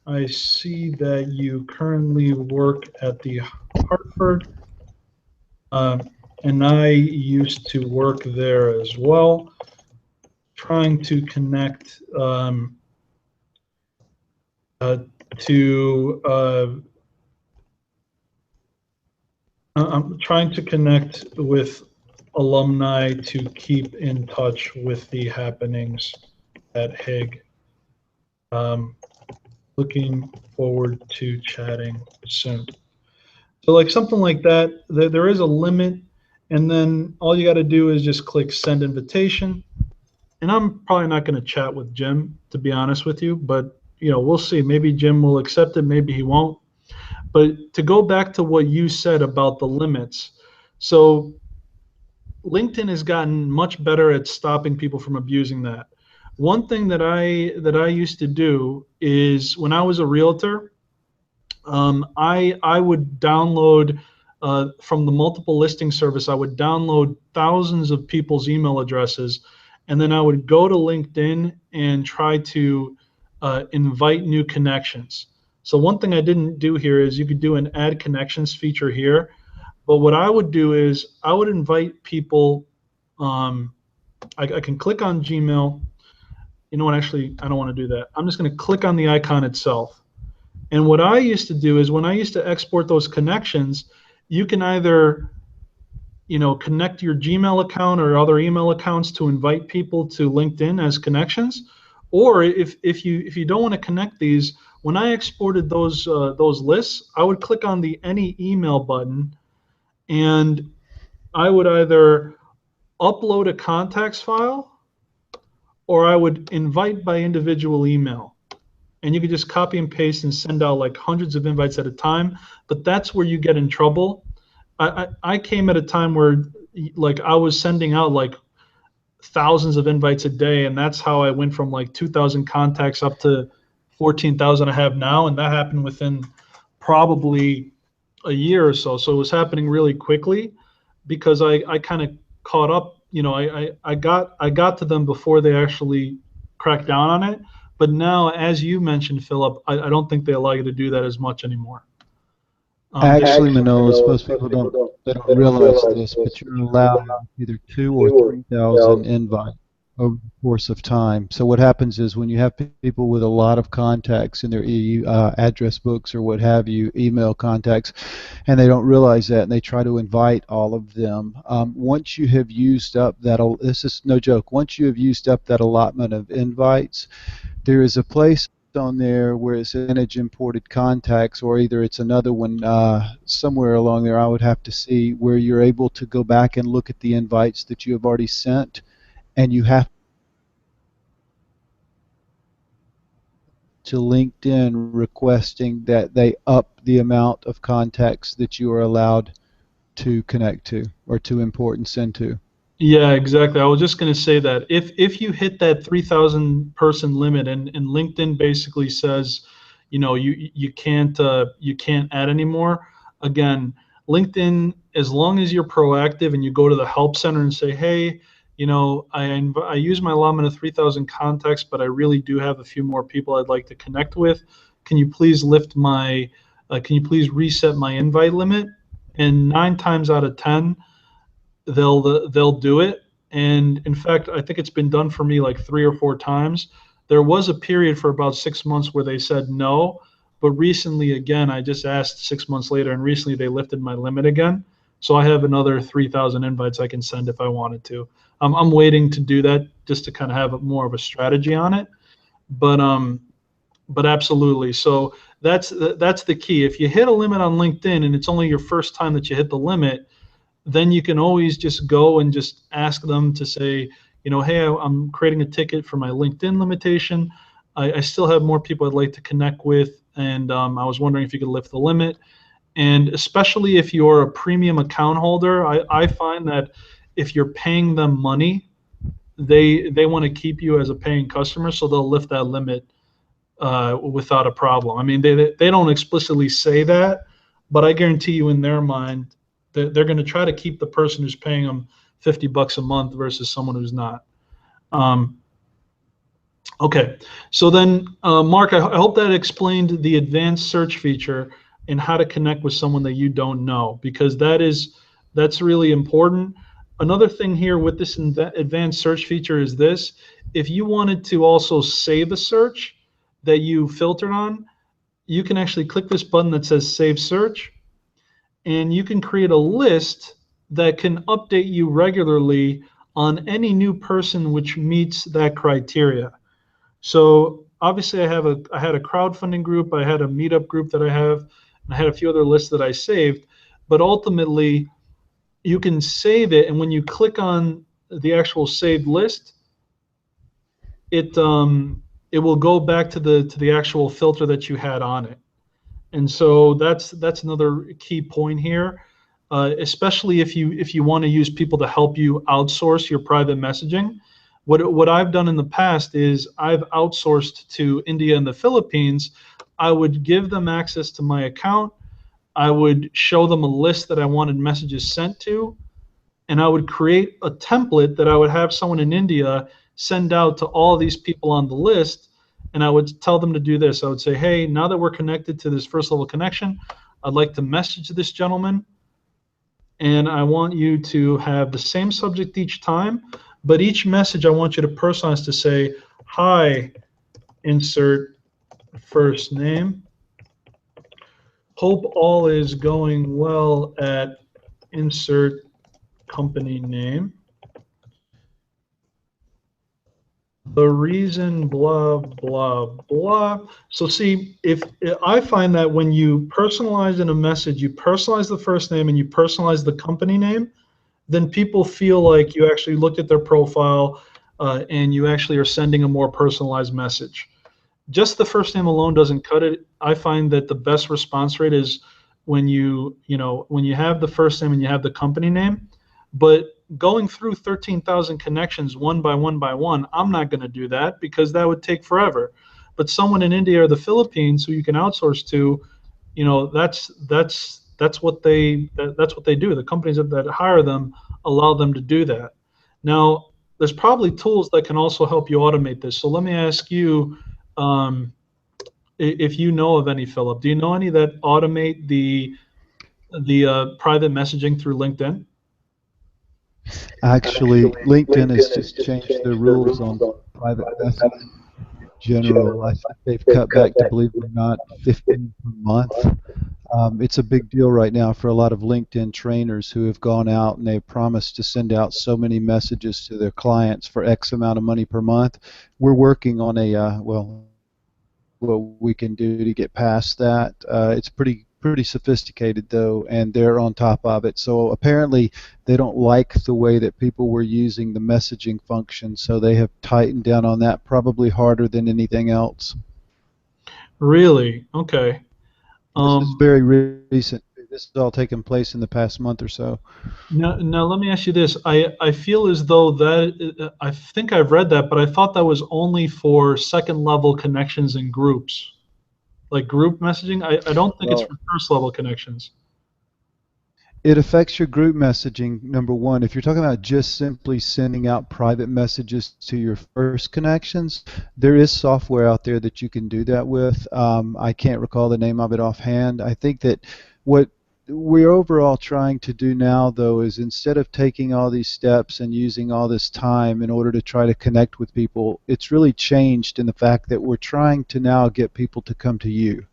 I see that you currently work at the Hartford, and I used to work there as well. Trying to connect to I'm trying to connect with alumni to keep in touch with the happenings at HIG. Looking forward to chatting soon. So like something like that, there is a limit, and then all you got to do is just click send invitation. And I'm probably not going to chat with Jim, to be honest with you, but we'll see. Maybe Jim will accept it, maybe he won't. But to go back to what you said about the limits, so LinkedIn has gotten much better at stopping people from abusing that. One thing that I used to do is when I was a realtor, I would download from the multiple listing service. I would download thousands of people's email addresses, and then I would go to LinkedIn and try to invite new connections. So one thing I didn't do here is you could do an add connections feature here, but what I would do is I would invite people. I can click on Gmail. You know what? Actually, I don't want to do that. I'm just going to click on the icon itself. And what I used to do is when I used to export those connections, you can either connect your Gmail account or other email accounts to invite people to LinkedIn as connections, or if you don't want to connect these, when I exported those lists, I would click on the any email button, and I would either upload a contacts file or I would invite by individual email. And you could just copy and paste and send out like hundreds of invites at a time. But that's where you get in trouble. I came at a time where like I was sending out like thousands of invites a day, and that's how I went from like 2,000 contacts up to 14,000 I have now, and that happened within probably a year or so. So it was happening really quickly because I kind of caught up. I got to them before they actually cracked down on it. But now, as you mentioned, Philip, I don't think they allow you to do that as much anymore. Actually, Manolis, most people don't realize this, but you're allowed either 2,000 or 3,000 invites over the course of time. So what happens is when you have people with a lot of contacts in their address books or what have you, email contacts, and they don't realize that, and they try to invite all of them. Once you have used up that, this is no joke, once you have used up that allotment of invites, there is a place on there where it's manage imported contacts, or either it's another one somewhere along there. I would have to see where you're able to go back and look at the invites that you have already sent, and you have to LinkedIn requesting that they up the amount of contacts that you are allowed to connect to or to import and send to. Yeah, exactly. I was just going to say that if you hit that 3,000 person limit, and LinkedIn basically says, you can't add anymore. Again, LinkedIn, as long as you're proactive and you go to the help center and say, hey, I use my allotment of 3,000 contacts, but I really do have a few more people I'd like to connect with. Can you please can you please reset my invite limit? And 9 times out of 10, they'll do it. And in fact, I think it's been done for me like 3 or 4 times. There was a period for about 6 months where they said no, but recently, again, I just asked 6 months later, and recently they lifted my limit again. So I have another 3,000 invites I can send if I wanted to. I'm waiting to do that just to kind of have more of a strategy on it. But absolutely. So that's the key. If you hit a limit on LinkedIn and it's only your first time that you hit the limit, then you can always just go and just ask them to say, hey, I'm creating a ticket for my LinkedIn limitation. I still have more people I'd like to connect with, and I was wondering if you could lift the limit. And especially if you're a premium account holder, I find that if you're paying them money, they want to keep you as a paying customer, so they'll lift that limit without a problem. I mean, they don't explicitly say that, but I guarantee you in their mind, they're going to try to keep the person who's paying them $50 a month versus someone who's not. Okay, so then, Mark, I hope that explained the advanced search feature and how to connect with someone that you don't know, because that's really important. Another thing here with this advanced search feature is this: if you wanted to also save a search that you filtered on, you can actually click this button that says Save Search, and you can create a list that can update you regularly on any new person which meets that criteria. So obviously, I had a crowdfunding group, I had a meetup group that I have, and I had a few other lists that I saved. But ultimately, you can save it, and when you click on the actual saved list, it will go back to the actual filter that you had on it. And so that's another key point here, especially if you want to use people to help you outsource your private messaging. What I've done in the past is I've outsourced to India and the Philippines. I would give them access to my account. I would show them a list that I wanted messages sent to, and I would create a template that I would have someone in India send out to all these people on the list, and I would tell them to do this. I would say, hey, now that we're connected to this first level connection, I'd like to message this gentleman, and I want you to have the same subject each time, but each message I want you to personalize to say, hi, insert first name. Hope all is going well at insert company name. The reason, blah, blah, blah. So see, if I find that when you personalize in a message, you personalize the first name and you personalize the company name, then people feel like you actually looked at their profile and you actually are sending a more personalized message. Just the first name alone doesn't cut it. I find that the best response rate is when when you have the first name and you have the company name. But going through 13,000 connections one by one by one, I'm not going to do that because that would take forever. But someone in India or the Philippines who you can outsource to, that's what they do. The companies that hire them allow them to do that. Now, there's probably tools that can also help you automate this. So let me ask you, if you know of any, Philip. Do you know any that automate the private messaging through LinkedIn? Actually, LinkedIn has just changed their rules on private messaging in general. I think they've cut back to, believe it or not, 15 per month. It's a big deal right now for a lot of LinkedIn trainers who have gone out and they've promised to send out so many messages to their clients for X amount of money per month. We're working on what we can do to get past that. It's pretty sophisticated though, and they're on top of it. So apparently they don't like the way that people were using the messaging function, so they have tightened down on that probably harder than anything else. Really? Okay. This is very recent. This has all taken place in the past month or so. Now let me ask you this. I feel as though that, I think I've read that, but I thought that was only for second level connections and groups. Like group messaging? I don't think it's for first level connections. It affects your group messaging, number one. If you're talking about just simply sending out private messages to your first connections, there is software out there that you can do that with. I can't recall the name of it offhand. I think that what we're overall trying to do now, though, is instead of taking all these steps and using all this time in order to try to connect with people, it's really changed in the fact that we're trying to now get people to come to you.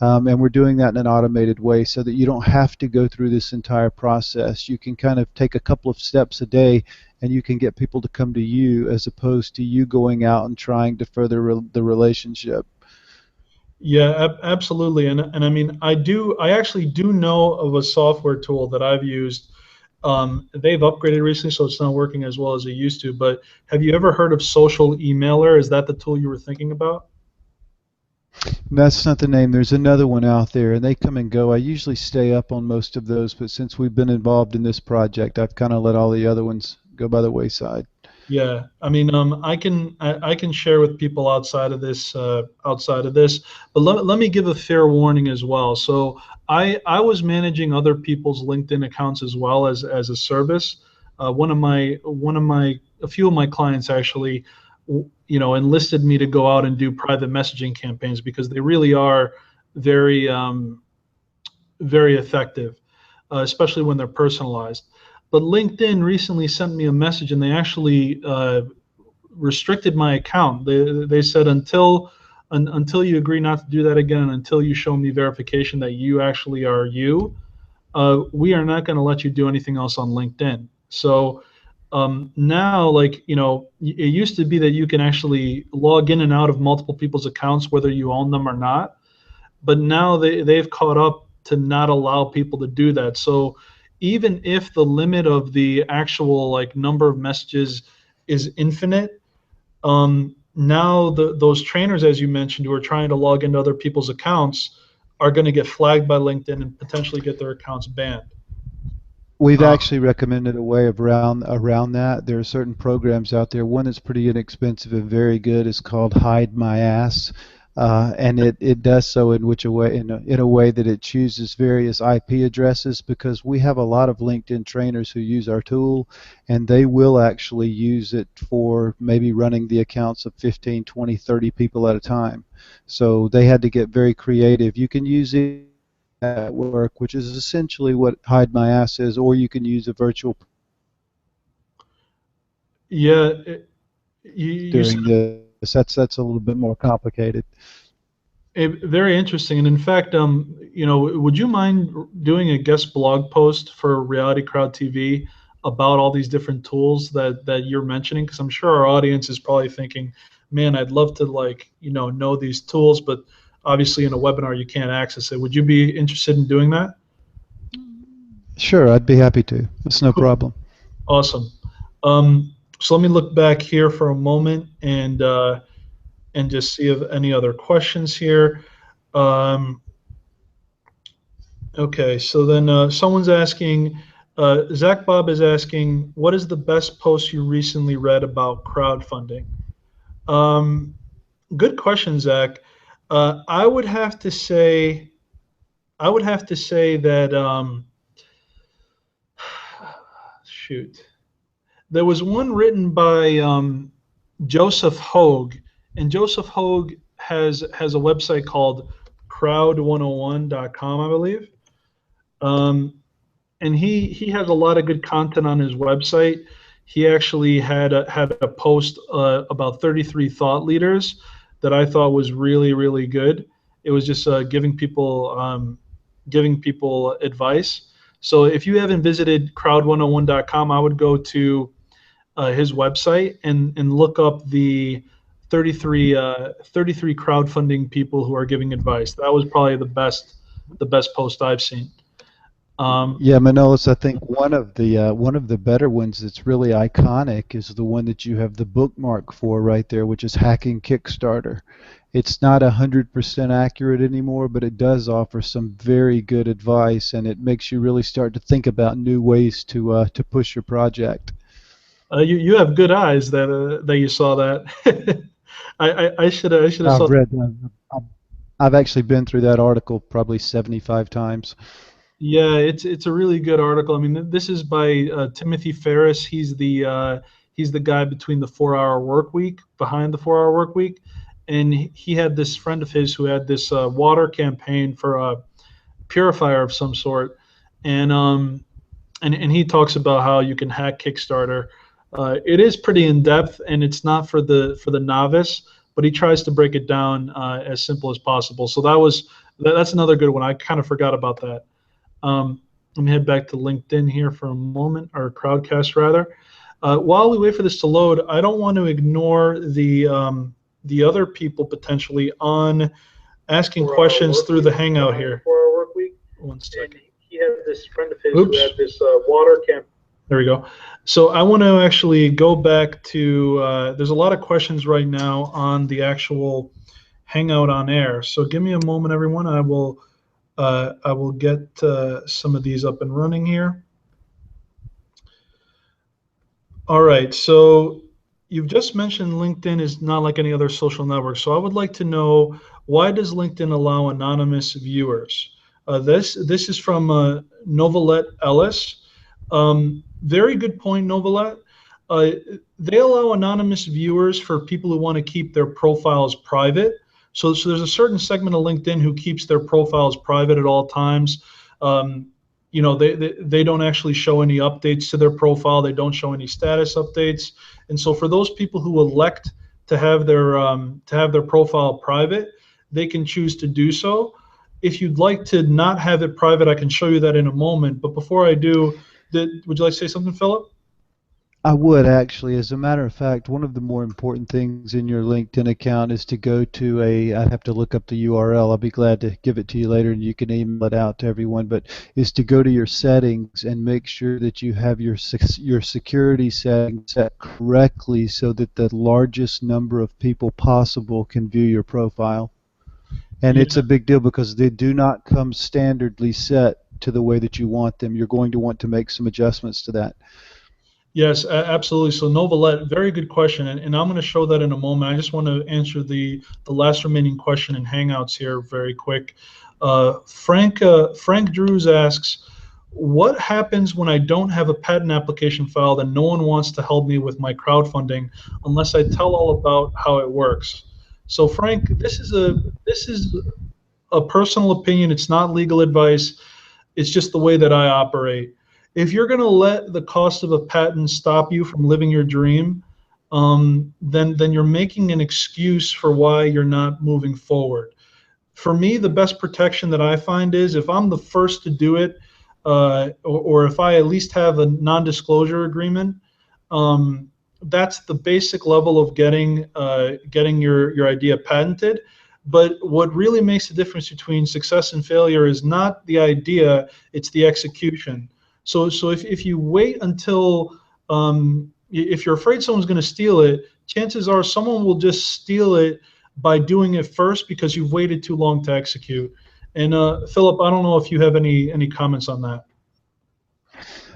And we're doing that in an automated way so that you don't have to go through this entire process. You can kind of take a couple of steps a day and you can get people to come to you as opposed to you going out and trying to further the relationship. Yeah, absolutely. And I mean, I actually do know of a software tool that I've used. They've upgraded recently, so it's not working as well as it used to. But have you ever heard of Social Emailer? Is that the tool you were thinking about? That's not the name. There's another one out there, and they come and go. I usually stay up on most of those, but since we've been involved in this project, I've kind of let all the other ones go by the wayside. Yeah, I mean, I can share with people outside of this, but let me give a fair warning as well. So I was managing other people's LinkedIn accounts as well as a service. A few of my clients actually enlisted me to go out and do private messaging campaigns because they really are very, very effective, especially when they're personalized. But LinkedIn recently sent me a message, and they actually restricted my account. They said until you agree not to do that again, and until you show me verification that you actually are you, we are not going to let you do anything else on LinkedIn. So now, like, it used to be that you can actually log in and out of multiple people's accounts whether you own them or not, but now they've caught up to not allow people to do that. So even if the limit of the actual like number of messages is infinite, now those trainers, as you mentioned, who are trying to log into other people's accounts are going to get flagged by LinkedIn and potentially get their accounts banned. We've actually recommended a way of around that. There are certain programs out there. One that's pretty inexpensive and very good is called Hide My Ass. And it does so in a way that it chooses various IP addresses, because we have a lot of LinkedIn trainers who use our tool, and they will actually use it for maybe running the accounts of 15, 20, 30 people at a time. So they had to get very creative. You can use it at work, which is essentially what Hide My Ass is, or you can use a virtual during this. That's a little bit more complicated. Very interesting. And in fact, would you mind doing a guest blog post for Reality Crowd TV about all these different tools that you're mentioning? Because I'm sure our audience is probably thinking, man, I'd love to know these tools, but obviously in a webinar you can't access it. Would you be interested in doing that? Sure, I'd be happy to. It's no problem. Awesome. So let me look back here for a moment and just see if any other questions here. Okay, so then someone's asking, Zach Bob is asking, what is the best post you recently read about crowdfunding? Good question, Zach. I would have to say that shoot, there was one written by Joseph Hogue, and Joseph Hogue has a website called crowd101.com, I believe. And he has a lot of good content on his website. He actually had a post about 33 thought leaders that I thought was really, really good. It was just giving people advice. So if you haven't visited crowd101.com, I would go to his website and look up the 33 crowdfunding people who are giving advice. That was probably the best post I've seen. Yeah, Manolis, I think one of the better ones that's really iconic is the one that you have the bookmark for right there, which is Hacking Kickstarter. It's not 100% accurate anymore, but it does offer some very good advice, and it makes you really start to think about new ways to push your project. You have good eyes that you saw that. I should have saw. I've actually been through that article probably 75 times. Yeah, it's a really good article. I mean, this is by Timothy Ferriss. He's the guy between the 4-hour work week, behind the 4-hour work week, and he had this friend of his who had this water campaign for a purifier of some sort, and he talks about how you can hack Kickstarter. It is pretty in depth, and it's not for the novice, but he tries to break it down as simple as possible. So that's another good one. I kind of forgot about that. Let me head back to LinkedIn here for a moment, or Crowdcast rather. While we wait for this to load, I don't want to ignore the other people potentially on asking questions through the Hangout here. 4-hour work week. One second. He had this friend of his who had this water camp. There we go. So I want to actually go back to. There's a lot of questions right now on the actual Hangout on air. So give me a moment, everyone. I will get some of these up and running here. All right, so you've just mentioned LinkedIn is not like any other social network. So I would like to know, why does LinkedIn allow anonymous viewers? This is from Novelette Ellis. Very good point, Novelette. Uh, they allow anonymous viewers for people who want to keep their profiles private. So there's a certain segment of LinkedIn who keeps their profiles private at all times. Um, they don't actually show any updates to their profile. They don't show any status updates. And so for those people who elect to have their profile private, they can choose to do so. If you'd like to not have it private, I can show you that in a moment. But before I do, would you like to say something, Philip? I would actually. As a matter of fact, one of the more important things in your LinkedIn account is to go to I'd have to look up the URL. I'll be glad to give it to you later and you can email it out to everyone, but is to go to your settings and make sure that you have your security settings set correctly so that the largest number of people possible can view your profile. And Yeah. it's a big deal because they do not come standardly set to the way that you want them. You're going to want to make some adjustments to that. Yes, absolutely. So Novalette, very good question, and I'm going to show that in a moment. I just want to answer the last remaining question in Hangouts here very quick. Frank Drews asks, what happens when I don't have a patent application filed and no one wants to help me with my crowdfunding unless I tell all about how it works? So Frank, this is a personal opinion. It's not legal advice. It's just the way that I operate. If you're going to let the cost of a patent stop you from living your dream, then you're making an excuse for why you're not moving forward. For me, the best protection that I find is if I'm the first to do it, or if I at least have a non-disclosure agreement. That's the basic level of getting your idea patented. But what really makes the difference between success and failure is not the idea, it's the execution. So if you wait until if you're afraid someone's going to steal it, chances are someone will just steal it by doing it first because you've waited too long to execute. And Philip, I don't know if you have any comments on that.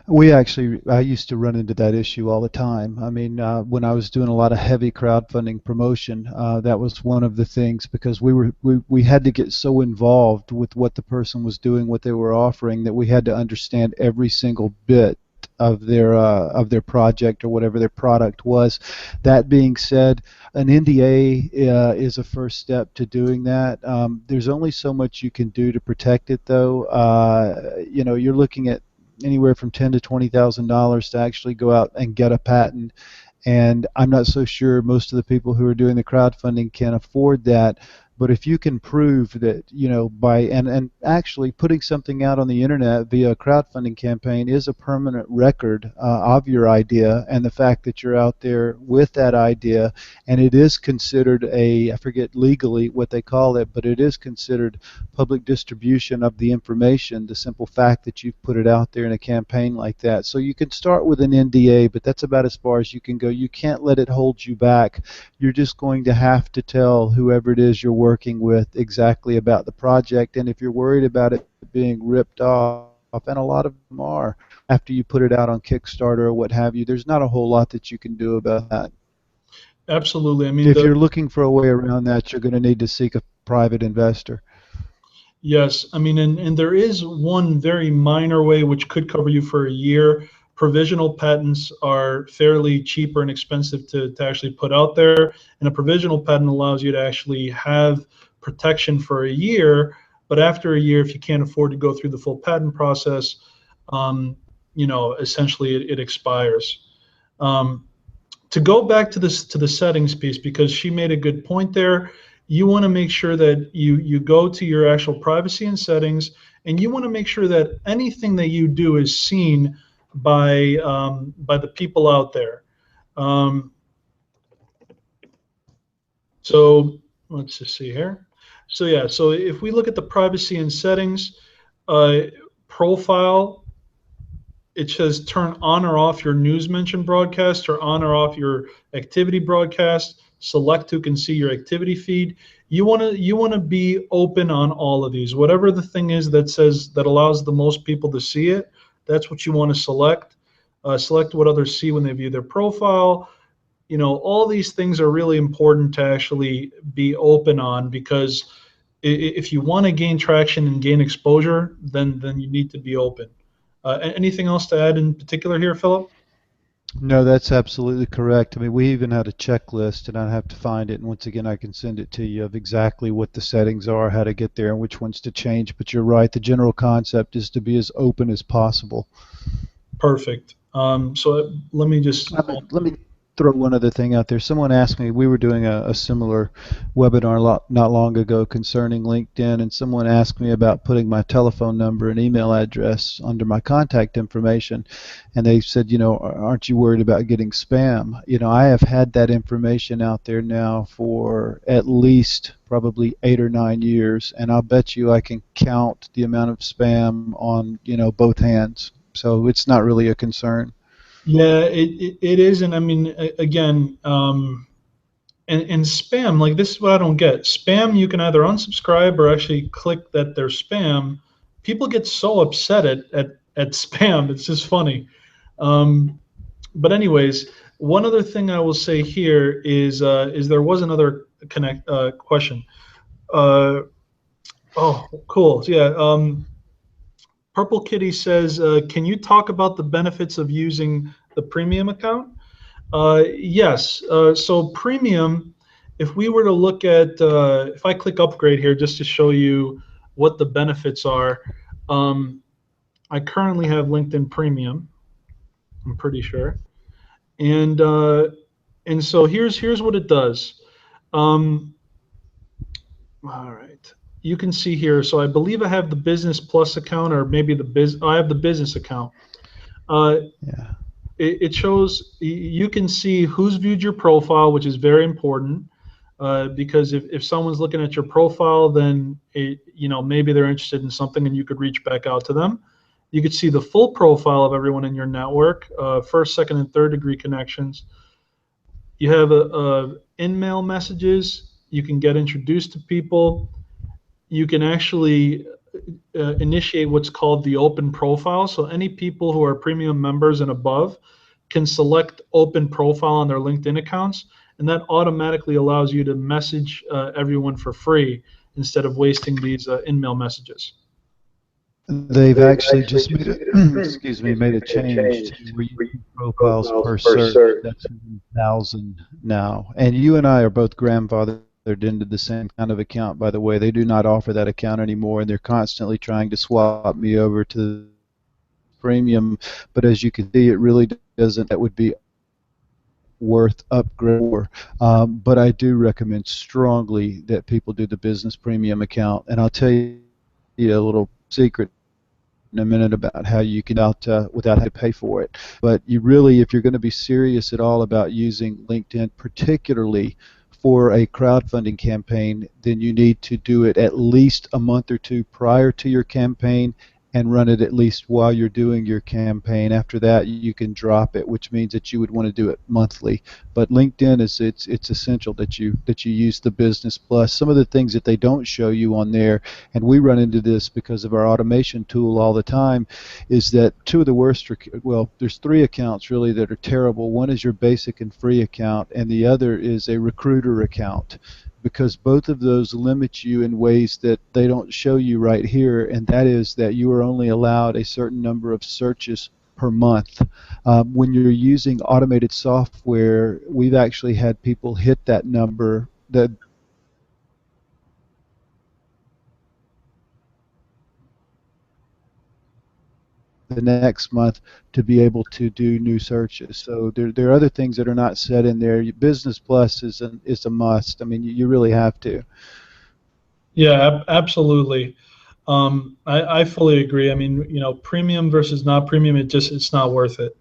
I used to run into that issue all the time. I mean, when I was doing a lot of heavy crowdfunding promotion, that was one of the things because we had to get so involved with what the person was doing, what they were offering, that we had to understand every single bit of their project or whatever their product was. That being said, an NDA is a first step to doing that. There's only so much you can do to protect it, though. You're looking at anywhere from $10,000 to $20,000 to actually go out and get a patent. And I'm not so sure most of the people who are doing the crowdfunding can afford that. But if you can prove that, by and actually putting something out on the internet via a crowdfunding campaign is a permanent record of your idea and the fact that you're out there with that idea, and it is considered I forget legally what they call it, but it is considered public distribution of the information, the simple fact that you've put it out there in a campaign like that. So you can start with an NDA, but that's about as far as you can go. You can't let it hold you back. You're just going to have to tell whoever it is you're working with exactly about the project, and if you're worried about it being ripped off, and a lot of them are, after you put it out on Kickstarter or what have you, there's not a whole lot that you can do about that. Absolutely. I mean, if you're looking for a way around that, you're going to need to seek a private investor. Yes, I mean, and there is one very minor way which could cover you for a year. Provisional patents are fairly cheap or inexpensive to actually put out there, and a provisional patent allows you to actually have protection for a year, but after a year, if you can't afford to go through the full patent process, essentially it expires. To go back to the settings piece, because she made a good point there, you want to make sure that you go to your actual privacy and settings, and you want to make sure that anything that you do is seen by the people out there. So let's just see here. So yeah, so if we look at the privacy and settings, profile, it says turn on or off your news mention broadcast or on or off your activity broadcast. Select who can see your activity feed. You want to be open on all of these. Whatever the thing is that allows the most people to see it, that's what you want to select. Select what others see when they view their profile. All these things are really important to actually be open on, because if you want to gain traction and gain exposure, then you need to be open. Anything else to add in particular here, Philip? No, that's absolutely correct. I mean, we even had a checklist, and I'd have to find it. And once again, I can send it to you of exactly what the settings are, how to get there, and which ones to change. But you're right. The general concept is to be as open as possible. Perfect. So let me just. Let me throw one other thing out there. Someone asked me, we were doing a similar webinar not long ago concerning LinkedIn, and someone asked me about putting my telephone number and email address under my contact information. And they said, you know, aren't you worried about getting spam? You know, I have had that information out there now for at least probably 8 or 9 years, and I'll bet you I can count the amount of spam on, you know, both hands. So it's not really a concern. Yeah, it is, and I mean, again, and spam, like this is what I don't get. Spam, you can either unsubscribe or actually click that they're spam. People get so upset at spam. It's just funny. But anyways, one other thing I will say here is there was another question. Oh, cool. Yeah. Purple Kitty says, can you talk about the benefits of using the premium account? Yes. So premium, if we were to look at, if I click upgrade here just to show you what the benefits are, I currently have LinkedIn Premium, I'm pretty sure. And so here's what it does. All right. You can see here. So I believe I have the Business Plus account, or maybe I have the business account. Yeah. It shows, you can see who's viewed your profile, which is very important, because if someone's looking at your profile, then you know, maybe they're interested in something, and you could reach back out to them. You could see the full profile of everyone in your network, first, second, and third degree connections. You have in-mail messages. You can get introduced to people. You can actually initiate what's called the open profile. So any people who are premium members and above can select open profile on their LinkedIn accounts, and that automatically allows you to message everyone for free instead of wasting these in-mail messages. They've actually just made a, excuse me, made a change to where you do profiles per search. That's 1,000 now. And you and I are both grandfathered into the same kind of account, by the way. They do not offer that account anymore, and they're constantly trying to swap me over to premium. But as you can see, it really doesn't. That would be worth upgrade. But I do recommend strongly that people do the business premium account. And I'll tell you a little secret in a minute about how you can without having to pay for it. But you really, if you're going to be serious at all about using LinkedIn, particularly for a crowdfunding campaign, then you need to do it at least a month or two prior to your campaign, and run it at least while you're doing your campaign. After that, you can drop it, which means that you would want to do it monthly. But LinkedIn it's essential that you use the Business Plus. Some of the things that they don't show you on there, and we run into this because of our automation tool all the time, is that two of the worst, well, there's three accounts really that are terrible. One is your basic and free account, and the other is a recruiter account, because both of those limit you in ways that they don't show you right here, and that is that you are only allowed a certain number of searches per month. When you're using automated software, we've actually had people hit that number that the next month to be able to do new searches. So there are other things that are not said in there. Business Plus is a must. I mean, you really have to. Yeah, absolutely. I fully agree. I mean, you know, premium versus not premium, it's not worth it.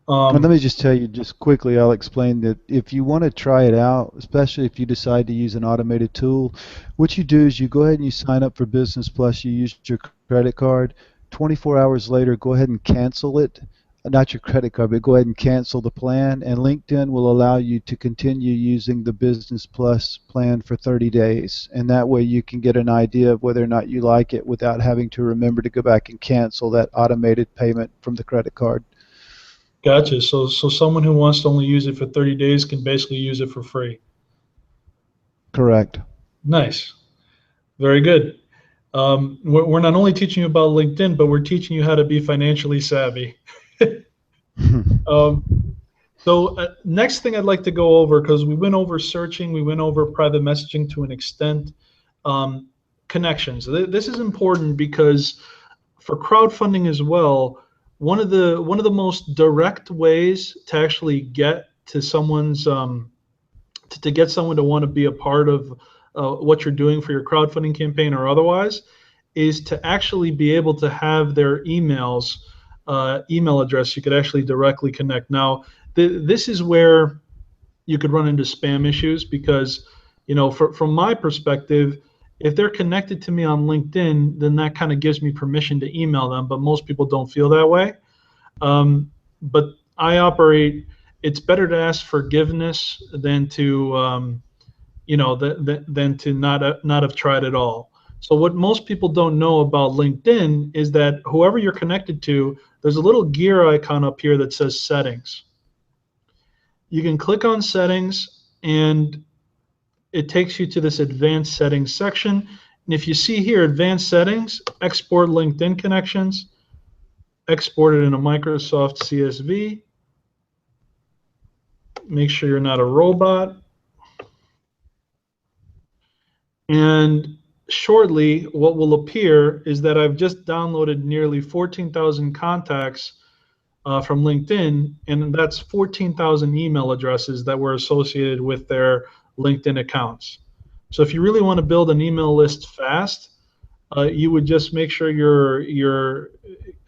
And let me just tell you, just quickly, I'll explain that if you want to try it out, especially if you decide to use an automated tool, what you do is you go ahead and you sign up for Business Plus, you use your credit card. 24 hours later, go ahead and cancel it. Not your credit card, but go ahead and cancel the plan, and LinkedIn will allow you to continue using the Business Plus plan for 30 days. And that way you can get an idea of whether or not you like it without having to remember to go back and cancel that automated payment from the credit card. Gotcha. So someone who wants to only use it for 30 days can basically use it for free. Correct. Nice. Very good. We're not only teaching you about LinkedIn, but we're teaching you how to be financially savvy. So next thing I'd like to go over, because we went over searching, we went over private messaging to an extent, connections. This is important because for crowdfunding as well, one of the most direct ways to actually get to someone's to get someone to want to be a part of what you're doing for your crowdfunding campaign or otherwise is to actually be able to have their email address you could actually directly connect. Now, this is where you could run into spam issues because, from my perspective, if they're connected to me on LinkedIn, then that kind of gives me permission to email them, but most people don't feel that way. But I operate, it's better to ask forgiveness than to, than to not have tried at all. So what most people don't know about LinkedIn is that whoever you're connected to, there's a little gear icon up here that says settings. You can click on settings and it takes you to this advanced settings section. And if you see here, advanced settings, export LinkedIn connections, export it in a Microsoft CSV. Make sure you're not a robot. And shortly, what will appear is that I've just downloaded nearly 14,000 contacts from LinkedIn, and that's 14,000 email addresses that were associated with their LinkedIn accounts. So if you really want to build an email list fast, you would just make sure you're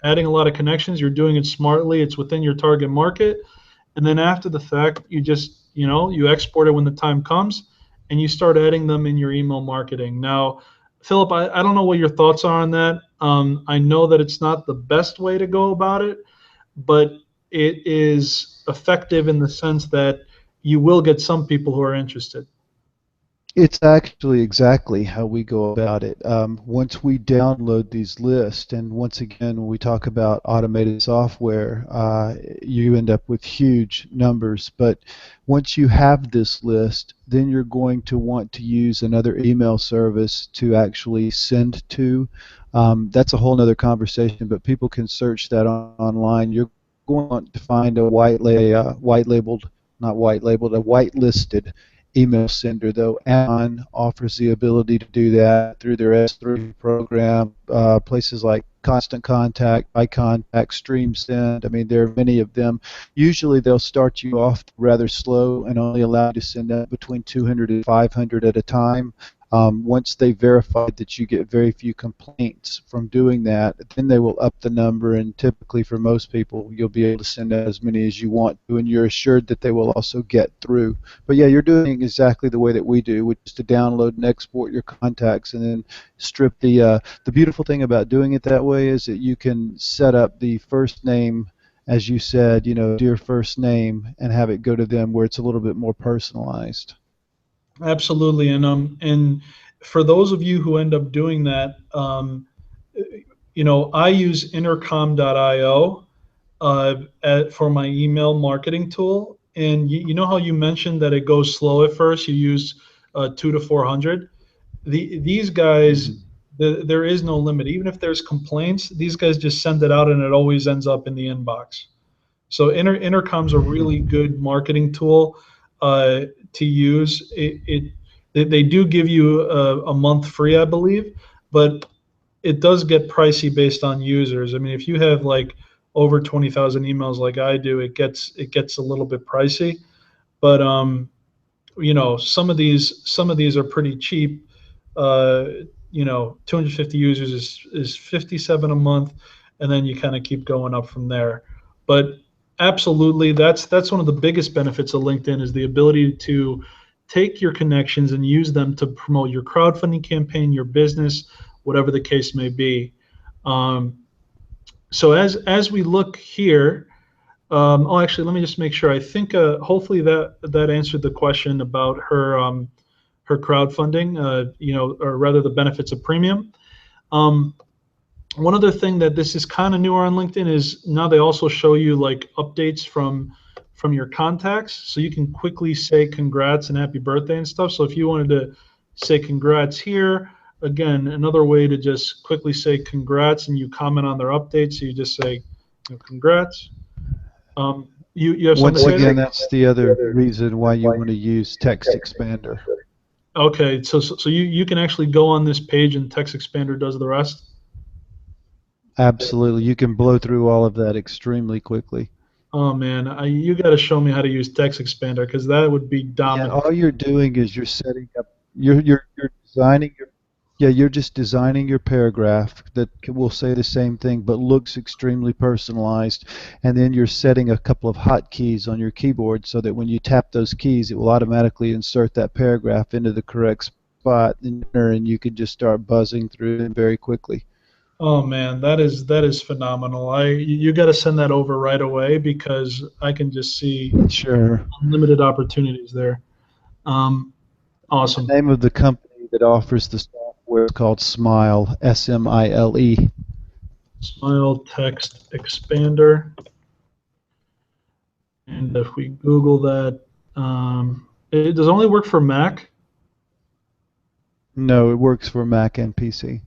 adding a lot of connections, you're doing it smartly, it's within your target market, and then after the fact, you just, you export it when the time comes, and you start adding them in your email marketing. Now, Philip, I don't know what your thoughts are on that. I know that it's not the best way to go about it, but it is effective in the sense that you will get some people who are interested. It's actually exactly how we go about it. Once we download these lists, and once again, when we talk about automated software, you end up with huge numbers. But once you have this list, then you're going to want to use another email service to actually send to. That's a whole other conversation, but people can search that online. You're going to want to find a whitelisted email sender, though. Amazon offers the ability to do that through their S3 program. Places like Constant Contact, iContact, StreamSend. I mean, there are many of them. Usually, they'll start you off rather slow and only allow you to send out between 200 and 500 at a time. Once they verified that you get very few complaints from doing that, then they will up the number, and typically for most people you'll be able to send out as many as you want to, and you're assured that they will also get through. But yeah, you're doing exactly the way that we do, which is to download and export your contacts and then strip the beautiful thing about doing it that way is that you can set up the first name, as you said, dear first name, and have it go to them where it's a little bit more personalized. Absolutely, and for those of you who end up doing that, I use intercom.io for my email marketing tool, and you know how you mentioned that it goes slow at first. You use 2 to 400. These guys, there is no limit. Even if there's complaints, these guys just send it out, and it always ends up in the inbox. So Intercom's a really good marketing tool to use. They do give you a month free, I believe, but it does get pricey based on users. I mean, if you have like over 20,000 emails like I do, it gets a little bit pricey. But some of these are pretty cheap. 250 users is 57 a month, and then you kind of keep going up from there. But absolutely, that's one of the biggest benefits of LinkedIn is the ability to take your connections and use them to promote your crowdfunding campaign, your business, whatever the case may be. So as we look here, actually, let me just make sure. I think hopefully that answered the question about her her crowdfunding. Or rather, the benefits of premium. One other thing that this is kind of newer on LinkedIn is now they also show you like updates from your contacts, so you can quickly say congrats and happy birthday and stuff. So if you wanted to say congrats here, again, another way to just quickly say congrats, and you comment on their updates. So you just say congrats. You have Once something to say? again, that's the other reason why you want to use Text Expander. Okay, so you can actually go on this page and Text Expander does the rest? Absolutely. You can blow through all of that extremely quickly. Oh man, you got to show me how to use Text Expander because that would be Yeah, dominant. all you're doing is you're setting up, you're designing your, yeah, you're just designing your paragraph that will say the same thing but looks extremely personalized, and then you're setting a couple of hotkeys on your keyboard so that when you tap those keys, it will automatically insert that paragraph into the correct spot, and you can just start buzzing through it very quickly. Oh man, that is phenomenal. You got to send that over right away because I can just see Sure. unlimited opportunities there. Um, The awesome. name of the company that offers the software is called Smile, S-M-I-L-E. Smile Text Expander. And if we Google that, does it only work for Mac? No, it works for Mac and PC.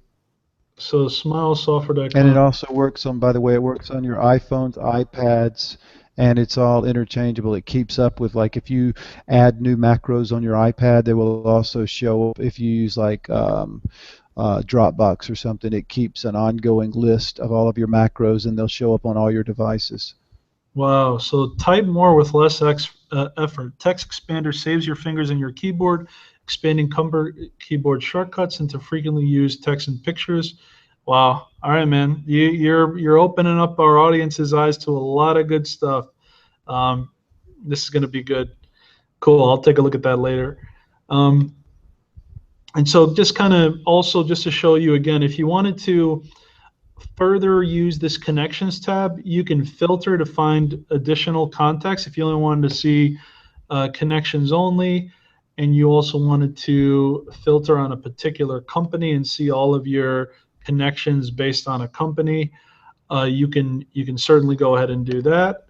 So And it smilesoftware.com. also works on, by the way, it works on your iPhones, iPads, and it's all interchangeable. It keeps up with, like, if you add new macros on your iPad, they will also show up if you use, like, Dropbox or something. It keeps an ongoing list of all of your macros, and they'll show up on all your devices. Wow. So type more with less effort. Text Expander saves your fingers in your keyboard, expanding keyboard shortcuts into frequently used text and pictures. Wow. All right, man. You're opening up our audience's eyes to a lot of good stuff. Um, this is going to be good. Cool. I'll take a look at that later. Um, and so just kind of also just to show you again, if you wanted to further use this connections tab, you can filter to find additional context if you only wanted to see connections only, and you also wanted to filter on a particular company and see all of your connections based on a company. You can certainly go ahead and do that,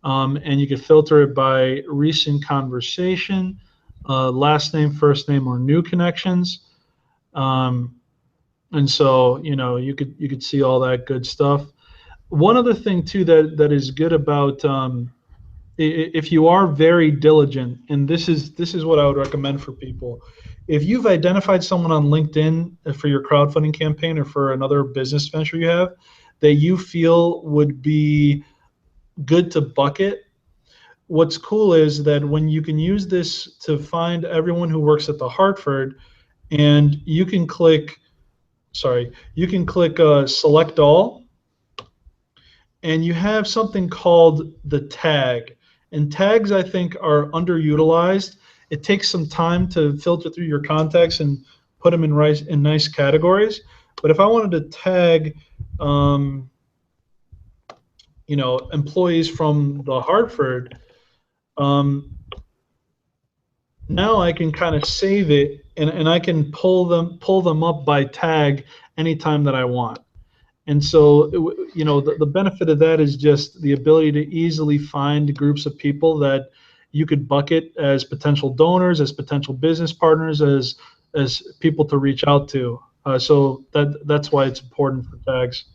and you can filter it by recent conversation, last name, first name, or new connections. Um, and so you could see all that good stuff. One other thing too that is good about if you are very diligent, and this is what I would recommend for people. If you've identified someone on LinkedIn for your crowdfunding campaign or for another business venture you have that you feel would be good to bucket, what's cool is that when you can use this to find everyone who works at the Hartford, and you can click select all, and you have something called the tag. And tags, I think, are underutilized. It takes some time to filter through your contacts and put them in nice categories. But if I wanted to tag, um, employees from the Hartford, um, now I can kind of save it, and I can pull them up by tag anytime that I want. And so, the benefit of that is just the ability to easily find groups of people that you could bucket as potential donors, as potential business partners, as people to reach out to. So that's why it's important for tags.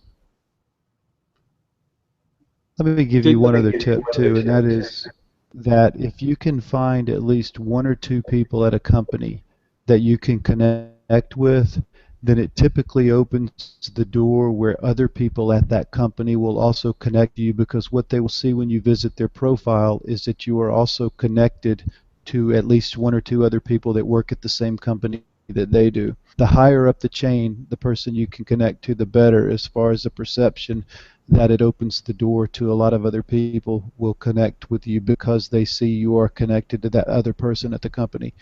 Let me give you one other tip too, and that is that if you can find at least one or two people at a company that you can connect with, then it typically opens the door where other people at that company will also connect you, because what they will see when you visit their profile is that you are also connected to at least one or two other people that work at the same company that they do. The higher up the chain the person you can connect to, the better, as far as the perception that it opens the door to a lot of other people will connect with you because they see you are connected to that other person at the company.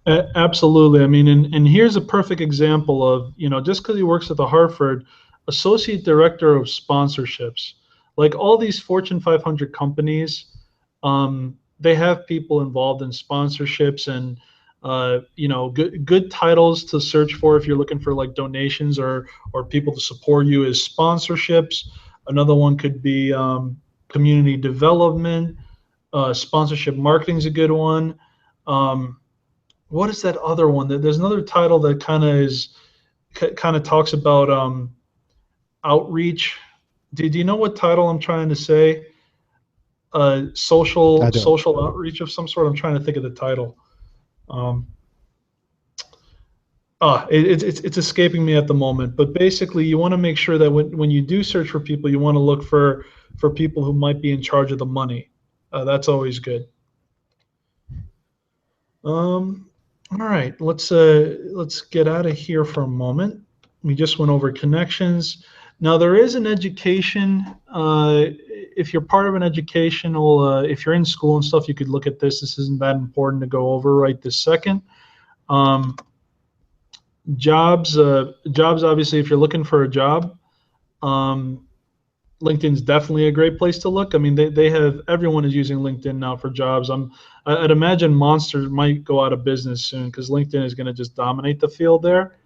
Absolutely. I mean, and here's a perfect example of, just because he works at the Hartford, associate director of sponsorships. Like all these Fortune 500 companies, they have people involved in sponsorships, and good titles to search for if you're looking for like donations or people to support you is sponsorships. Another one could be community development. Sponsorship marketing is a good one. What is that other one? There's another title that kind of talks about outreach. Do you know what title I'm trying to say? social outreach of some sort. I'm trying to think of the title. It's escaping me at the moment. But basically, you want to make sure that when you do search for people, you want to look for people who might be in charge of the money. That's always good. All right, let's get out of here for a moment. We just went over connections. Now there is an education. If you're part of an educational, if you're in school and stuff, you could look at this. This isn't that important to go over right this second. Jobs, obviously, if you're looking for a job, LinkedIn's definitely a great place to look. I mean, they have, everyone is using LinkedIn now for jobs. I'd imagine Monster might go out of business soon because LinkedIn is going to just dominate the field there.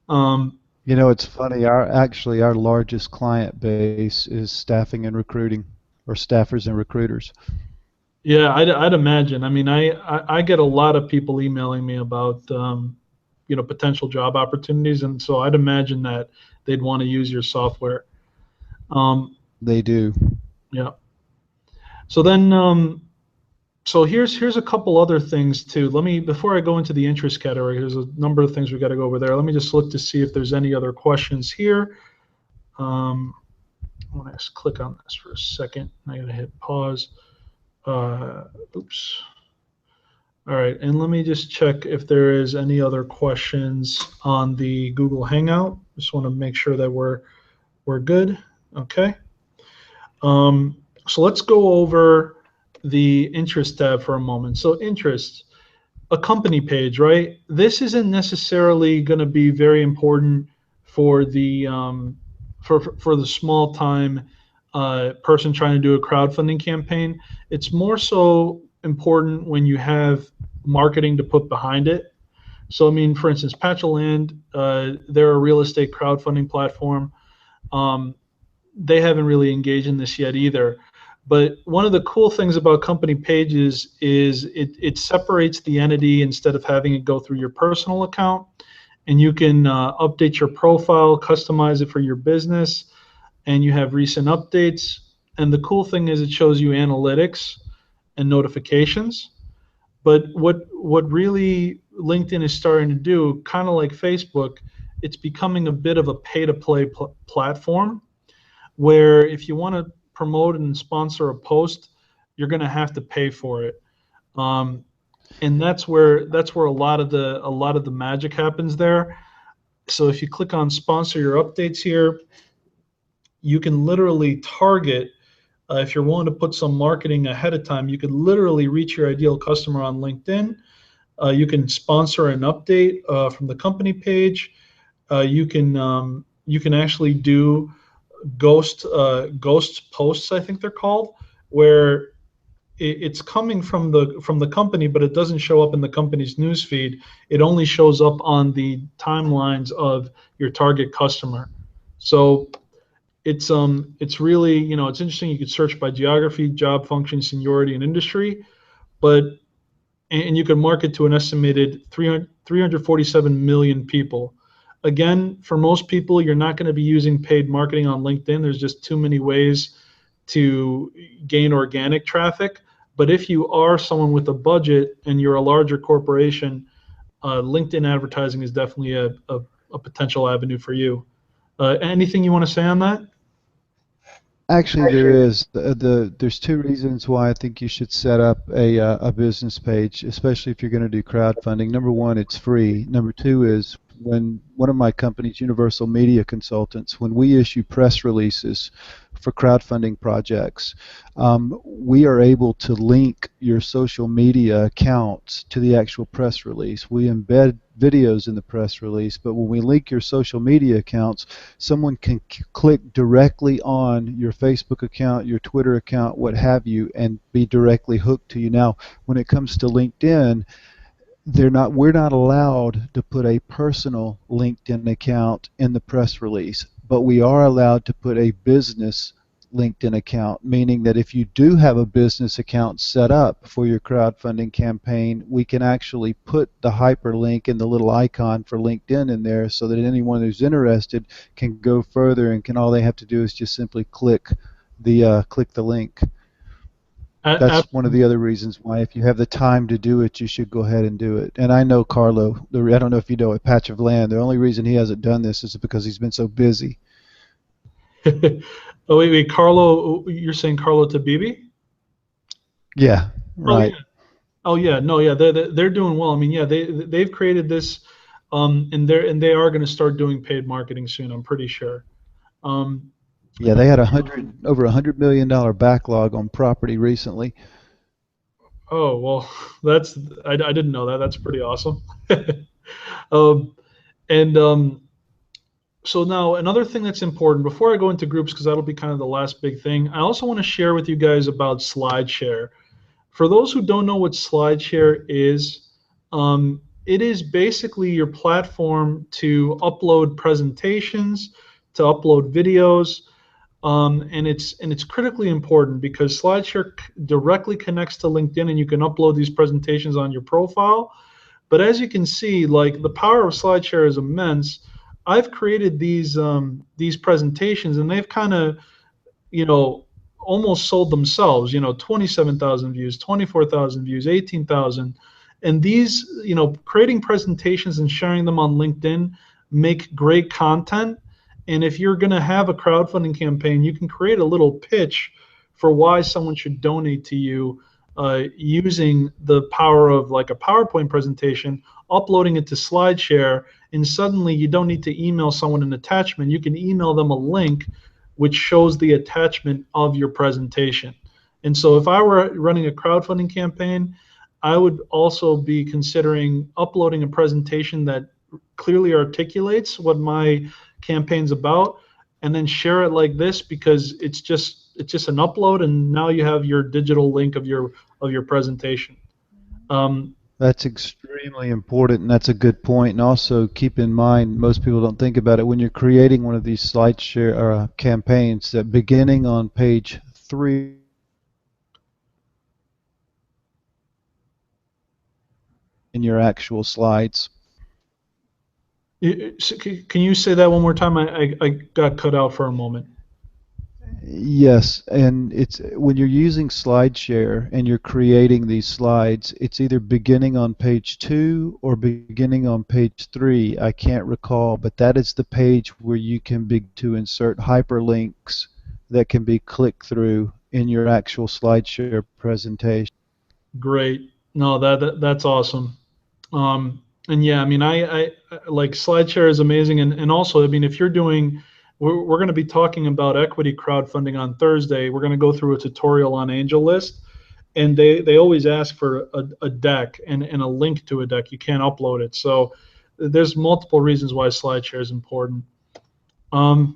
You know, it's funny. Our largest client base is staffing and recruiting, or staffers and recruiters. Yeah, I'd imagine. I mean, I get a lot of people emailing me about potential job opportunities, and so I'd imagine that they'd want to use your software. They do. Yeah. So then, so here's a couple other things too. Before I go into the interest category, there's a number of things we got to go over there. Let me just look to see if there's any other questions here. I want to just click on this for a second. I got to hit pause. Oops. All right, and let me just check if there is any other questions on the Google Hangout. Just want to make sure that we're good. Okay. So let's go over the interest tab for a moment. So interest, a company page, right? This isn't necessarily going to be very important for the for the small time person trying to do a crowdfunding campaign. It's more so important when you have marketing to put behind it. So I mean, for instance, Patch of Land, they're a real estate crowdfunding platform. They haven't really engaged in this yet either. But one of the cool things about company pages is it separates the entity instead of having it go through your personal account. And you can update your profile, customize it for your business, and you have recent updates. And the cool thing is it shows you analytics and notifications. But what really LinkedIn is starting to do, kind of like Facebook, it's becoming a bit of a pay-to-play platform, where if you want to promote and sponsor a post, you're going to have to pay for it, and that's where a lot of the magic happens there. So if you click on sponsor your updates here, you can literally target. If you're willing to put some marketing ahead of time, you could literally reach your ideal customer on LinkedIn. You can sponsor an update from the company page. You can actually do ghost posts, I think they're called, where it's coming from the company, but it doesn't show up in the company's newsfeed. It only shows up on the timelines of your target customer. So it's really, it's interesting. You could search by geography, job function, seniority, and industry, and you can market to an estimated 347 million people. Again, for most people, you're not going to be using paid marketing on LinkedIn. There's just too many ways to gain organic traffic. But if you are someone with a budget and you're a larger corporation, LinkedIn advertising is definitely a potential avenue for you. Anything you want to say on that? Actually, there is. There's two reasons why I think you should set up a business page, especially if you're going to do crowdfunding. Number one, it's free. Number two is, when one of my companies, Universal Media Consultants, when we issue press releases for crowdfunding projects, we are able to link your social media accounts to the actual press release. We embed videos in the press release, but when we link your social media accounts, someone can click directly on your Facebook account, your Twitter account, what have you, and be directly hooked to you. Now, when it comes to LinkedIn, we're not allowed to put a personal LinkedIn account in the press release, but we are allowed to put a business LinkedIn account, meaning that if you do have a business account set up for your crowdfunding campaign, we can actually put the hyperlink and the little icon for LinkedIn in there so that anyone who's interested can go further, and all they have to do is just simply click the link. That's one of the other reasons why, if you have the time to do it, you should go ahead and do it. And I know Carlo, I don't know if you know, a patch of land, the only reason he hasn't done this is because he's been so busy. Oh, wait, Carlo, you're saying Carlo Tabibi? Yeah, right. Oh yeah, no, yeah, they're doing well. I mean, yeah, they've created this, and they are going to start doing paid marketing soon. I'm pretty sure. Yeah, they had over $100 million backlog on property recently. Oh well, I didn't know that. That's pretty awesome. um, and So now another thing that's important before I go into groups, because that'll be kind of the last big thing. I also want to share with you guys about SlideShare. For those who don't know what SlideShare is, it is basically your platform to upload presentations, to upload videos, and it's critically important because SlideShare directly connects to LinkedIn, and you can upload these presentations on your profile. But as you can see, like the power of SlideShare is immense. I've created these presentations, and they've kind of, you know, almost sold themselves. 27,000 views, 24,000 views, 18,000, and these, creating presentations and sharing them on LinkedIn make great content. And if you're going to have a crowdfunding campaign, you can create a little pitch for why someone should donate to you using the power of like a PowerPoint presentation, uploading it to SlideShare, and suddenly you don't need to email someone an attachment. You can email them a link which shows the attachment of your presentation. And so if I were running a crowdfunding campaign, I would also be considering uploading a presentation that clearly articulates what my campaign's about, and then share it like this, because it's just an upload, and now you have your digital link of your presentation. That's extremely important, and that's a good point. And also keep in mind, most people don't think about it when you're creating one of these SlideShare campaigns, that beginning on page 3 in your actual slides. Can you say that one more time? I got cut out for a moment. Yes, and it's when you're using SlideShare and you're creating these slides, it's either beginning on page 2 or beginning on page 3. I can't recall, but that is the page where you can begin to insert hyperlinks that can be clicked through in your actual SlideShare presentation. Great. No, that's awesome. And yeah, I mean, I like SlideShare is amazing, and also, I mean, if you're doing, we're going to be talking about equity crowdfunding on Thursday. We're going to go through a tutorial on AngelList, and they always ask for a deck and a link to a deck. You can't upload it, so there's multiple reasons why SlideShare is important. Now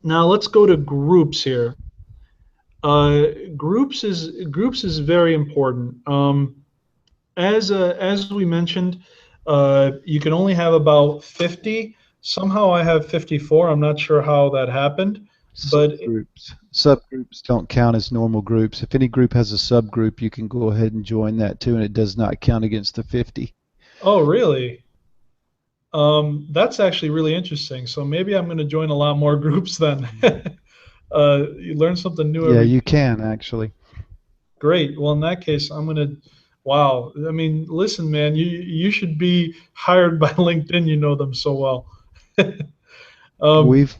let's go to groups here. Groups is very important. As we mentioned, you can only have about 50. Somehow I have 54. I'm not sure how that happened, but subgroups don't count as normal groups. If any group has a subgroup, you can go ahead and join that too, and it does not count against the 50. Oh, really? That's actually really interesting. So maybe I'm going to join a lot more groups then. You learn something new every day. Yeah, you can actually. Great. Well, in that case, I'm going to. Wow. I mean, listen, man, you should be hired by LinkedIn. You know them so well. We've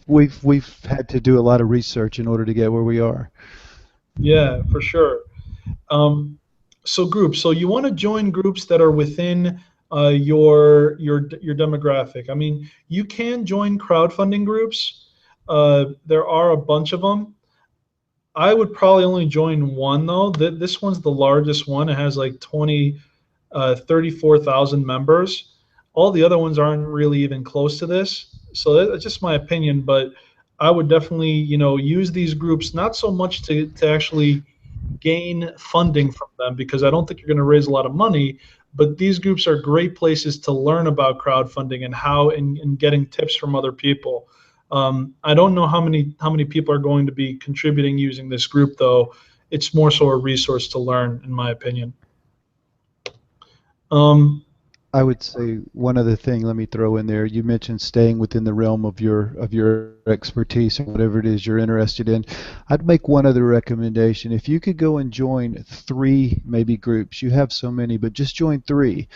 had to do a lot of research in order to get where we are. Yeah, for sure. So groups. So you want to join groups that are within your demographic. I mean, you can join crowdfunding groups. There are a bunch of them. I would probably only join one though. This one's the largest one. It has like 34,000 members. All the other ones aren't really even close to this. So that's just my opinion, but I would definitely, use these groups, not so much to actually gain funding from them, because I don't think you're going to raise a lot of money, but these groups are great places to learn about crowdfunding and how and getting tips from other people. I don't know how many people are going to be contributing using this group, though. It's more so a resource to learn, in my opinion. I would say one other thing, let me throw in there. You mentioned staying within the realm of your expertise or whatever it is you're interested in. I'd make one other recommendation. If you could go and join 3 maybe groups, you have so many, but just join 3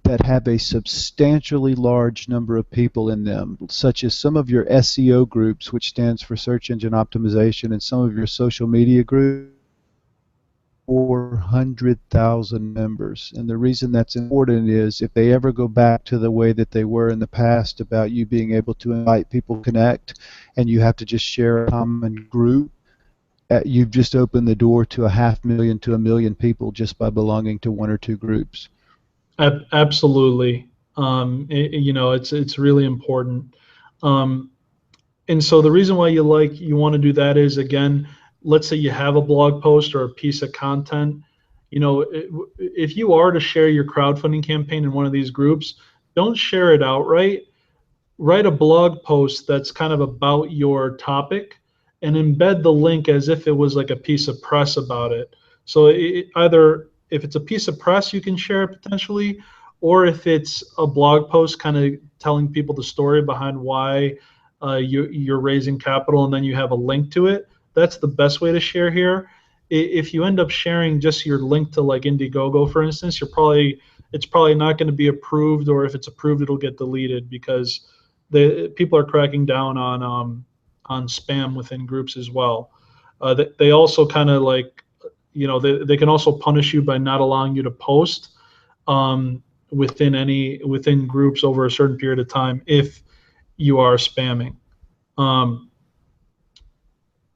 that have a substantially large number of people in them, such as some of your SEO groups, which stands for search engine optimization, and some of your social media groups. 400,000 members. And the reason that's important is if they ever go back to the way that they were in the past about you being able to invite people to connect and you have to just share a common group, you've just opened the door to 500,000 to 1 million people just by belonging to 1 or 2 groups. Absolutely. It's really important. And so the reason why you want to do that is, again, let's say you have a blog post or a piece of content. If you are to share your crowdfunding campaign in one of these groups, don't share it outright. Write a blog post that's kind of about your topic and embed the link as if it was like a piece of press about it. So either if it's a piece of press, you can share it potentially, or if it's a blog post kind of telling people the story behind why you're raising capital, and then you have a link to it. That's the best way to share here. If you end up sharing just your link to like Indiegogo, for instance, it's probably not going to be approved, or if it's approved, it'll get deleted because people are cracking down on spam within groups as well. They also kind of like, they can also punish you by not allowing you to post within groups over a certain period of time if you are spamming.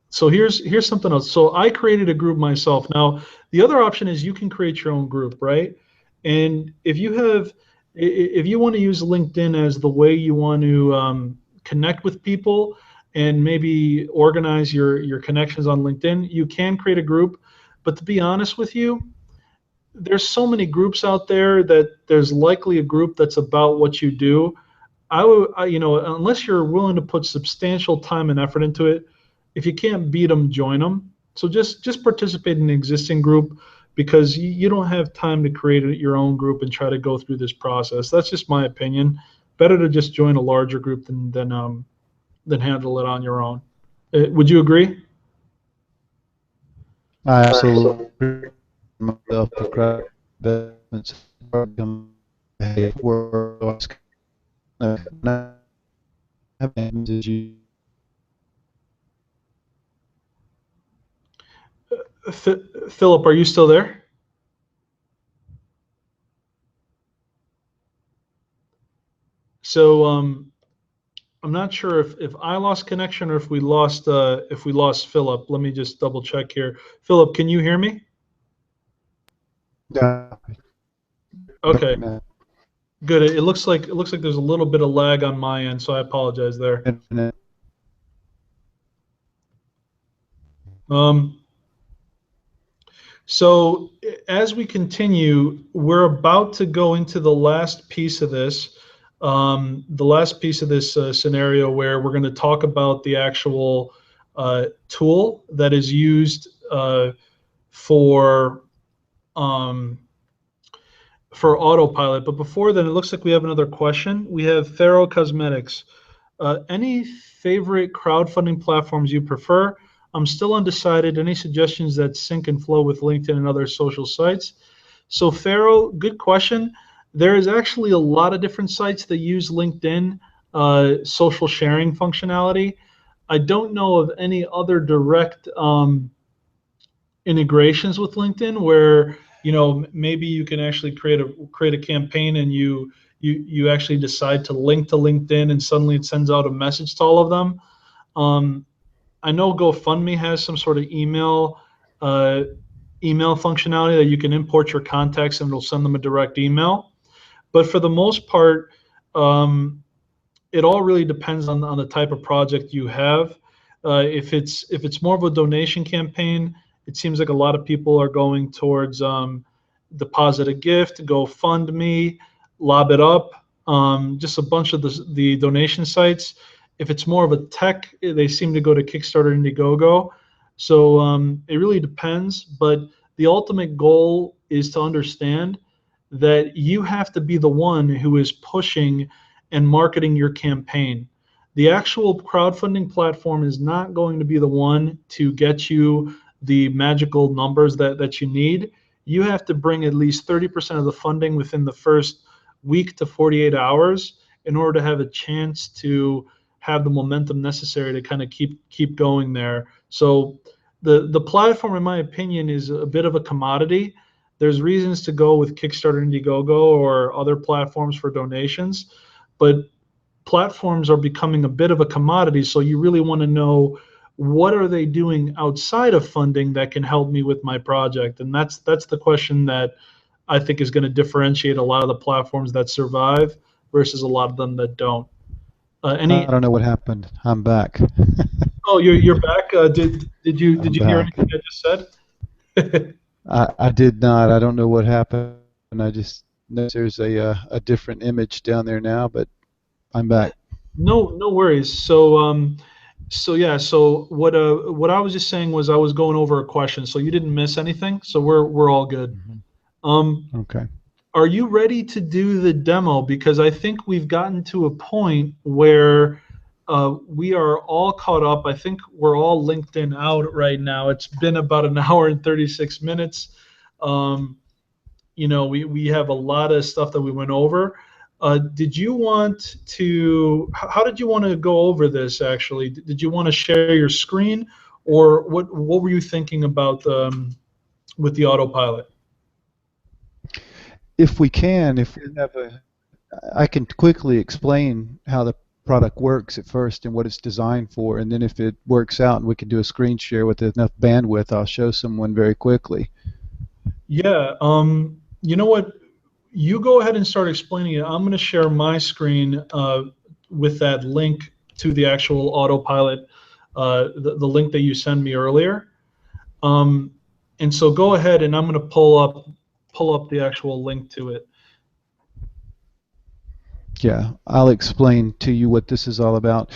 So here's something else. So I created a group myself. Now, the other option is you can create your own group, right? And if you want to use LinkedIn as the way you want to connect with people and maybe organize your connections on LinkedIn, you can create a group. But to be honest with you, there's so many groups out there that there's likely a group that's about what you do. Unless you're willing to put substantial time and effort into it, if you can't beat them, join them. So just participate in an existing group, because you don't have time to create your own group and try to go through this process. That's just my opinion. Better to just join a larger group than handle it on your own. Would you agree? I absolutely myself for investments. Philip, are you still there? So I'm not sure if I lost connection or if we lost Philip. Let me just double check here. Philip, can you hear me? Yeah. Okay. Good. It looks like there's a little bit of lag on my end, so I apologize there. So as we continue, we're about to go into the last piece of this. Scenario where we're going to talk about the actual tool that is used for Autopilot. But before then, it looks like we have another question. We have Pharaoh Cosmetics. Any favorite crowdfunding platforms you prefer? I'm still undecided. Any suggestions that sync and flow with LinkedIn and other social sites? So Pharaoh, good question. There is actually a lot of different sites that use LinkedIn social sharing functionality. I don't know of any other direct integrations with LinkedIn where maybe you can actually create a campaign and you actually decide to link to LinkedIn and suddenly it sends out a message to all of them. I know GoFundMe has some sort of email functionality that you can import your contacts and it'll send them a direct email. But for the most part, it all really depends on the type of project you have. If it's more of a donation campaign, it seems like a lot of people are going towards deposit a gift, GoFundMe, Lob It Up, just a bunch of the donation sites. If it's more of a tech, they seem to go to Kickstarter, Indiegogo. So it really depends, but the ultimate goal is to understand that you have to be the one who is pushing and marketing your campaign. The actual crowdfunding platform is not going to be the one to get you the magical numbers that you need. You have to bring at least 30% of the funding within the first week to 48 hours in order to have a chance to have the momentum necessary to kind of keep going there. So the platform, in my opinion, is a bit of a commodity. There's reasons to go with Kickstarter, Indiegogo, or other platforms for donations, but platforms are becoming a bit of a commodity. So you really want to know, what are they doing outside of funding that can help me with my project? And that's the question that I think is going to differentiate a lot of the platforms that survive versus a lot of them that don't. I don't know what happened. I'm back. Oh, you're back. Did you hear back. anything I just said? I did not. I don't know what happened. I just noticed there's a different image down there now, but I'm back. No worries. So yeah. So what I was just saying was, I was going over a question, so you didn't miss anything. So we're all good. Okay. Are you ready to do the demo? Because I think we've gotten to a point where we are all caught up. I think we're all LinkedIn out right now. It's been about an hour and 36 minutes. We have a lot of stuff that we went over. Did you want to? How did you want to go over this? Actually, did you want to share your screen, or what were you thinking about with the autopilot? If we have I can quickly explain how the product works at first and what it's designed for, and then if it works out and we can do a screen share with enough bandwidth, I'll show someone very quickly. Yeah. You know what? You go ahead and start explaining it. I'm going to share my screen with that link to the actual autopilot, the link that you sent me earlier. And so go ahead, and I'm going to pull up the actual link to it. Yeah, I'll explain to you what this is all about.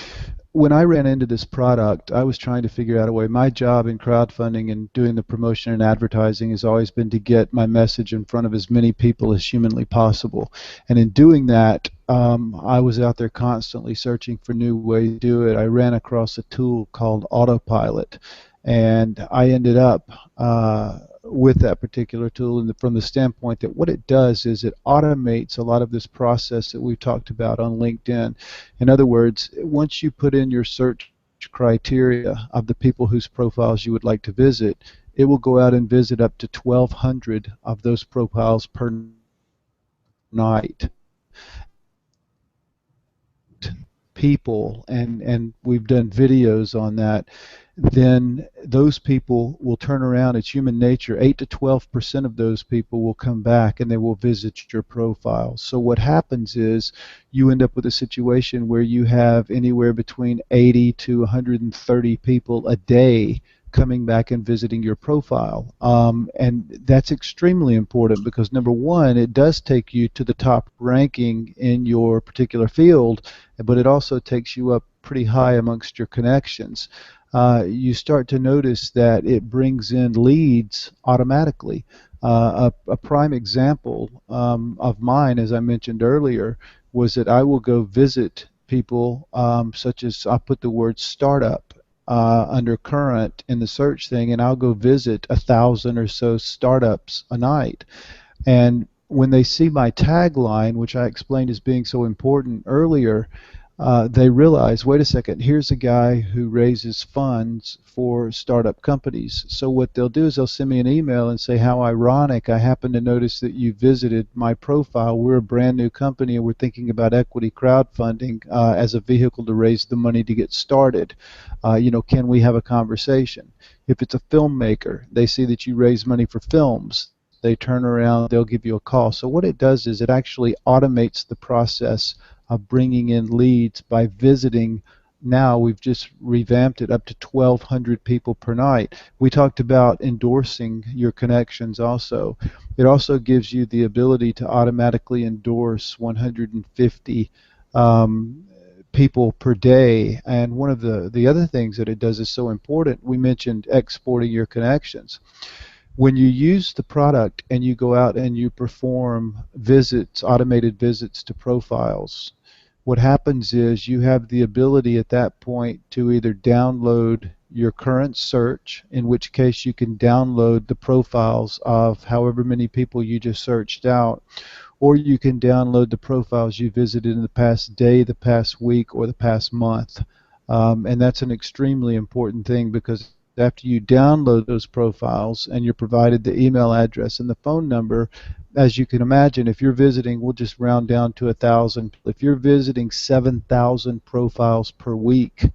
When I ran into this product, I was trying to figure out a way. My job in crowdfunding and doing the promotion and advertising has always been to get my message in front of as many people as humanly possible. And in doing that, I was out there constantly searching for new ways to do it. I ran across a tool called Autopilot, and I ended up with that particular tool, and from the standpoint that what it does is it automates a lot of this process that we've talked about on LinkedIn. In other words, once you put in your search criteria of the people whose profiles you would like to visit, it will go out and visit up to 1,200 of those profiles per night. People, and we've done videos on that, then those people will turn around. It's human nature. 8 to 12% of those people will come back and they will visit your profile. So what happens is you end up with a situation where you have anywhere between 80 to 130 people a day coming back and visiting your profile. And that's extremely important because, number one, it does take you to the top ranking in your particular field, but it also takes you up pretty high amongst your connections. You start to notice that it brings in leads automatically. A prime example of mine, as I mentioned earlier, was that I will go visit people such as, I'll put the word startup under current in the search thing, and I'll go visit 1,000 or so startups a night. And when they see my tagline, which I explained as being so important earlier, they realize, wait a second, here's a guy who raises funds for startup companies. So what they'll do is they'll send me an email and say, how ironic, I happen to notice that you visited my profile. We're a brand new company and we're thinking about equity crowdfunding as a vehicle to raise the money to get started. Can we have a conversation? If it's a filmmaker, they see that you raise money for films. They turn around, they'll give you a call. So what it does is it actually automates the process of bringing in leads by visiting. Now we've just revamped it up to 1,200 people per night. We talked about endorsing your connections also. It also gives you the ability to automatically endorse 150 people per day. And one of the other things that it does is so important. We mentioned exporting your connections. When you use the product and you go out and you perform visits, automated visits to profiles, what happens is you have the ability at that point to either download your current search, in which case you can download the profiles of however many people you just searched out, or you can download the profiles you visited in the past day, the past week, or the past month. And that's an extremely important thing, because after you download those profiles and you're provided the email address and the phone number, as you can imagine, if you're visiting, we'll just round down to 1,000. If you're visiting 7,000 profiles per week,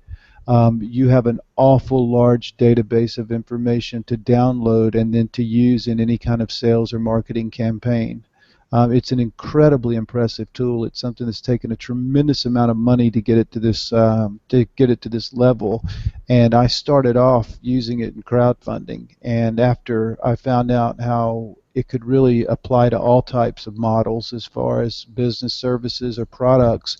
you have an awful large database of information to download and then to use in any kind of sales or marketing campaign. It's an incredibly impressive tool. It's something that's taken a tremendous amount of money to get it to this level. And I started off using it in crowdfunding. And after I found out how it could really apply to all types of models as far as business services or products,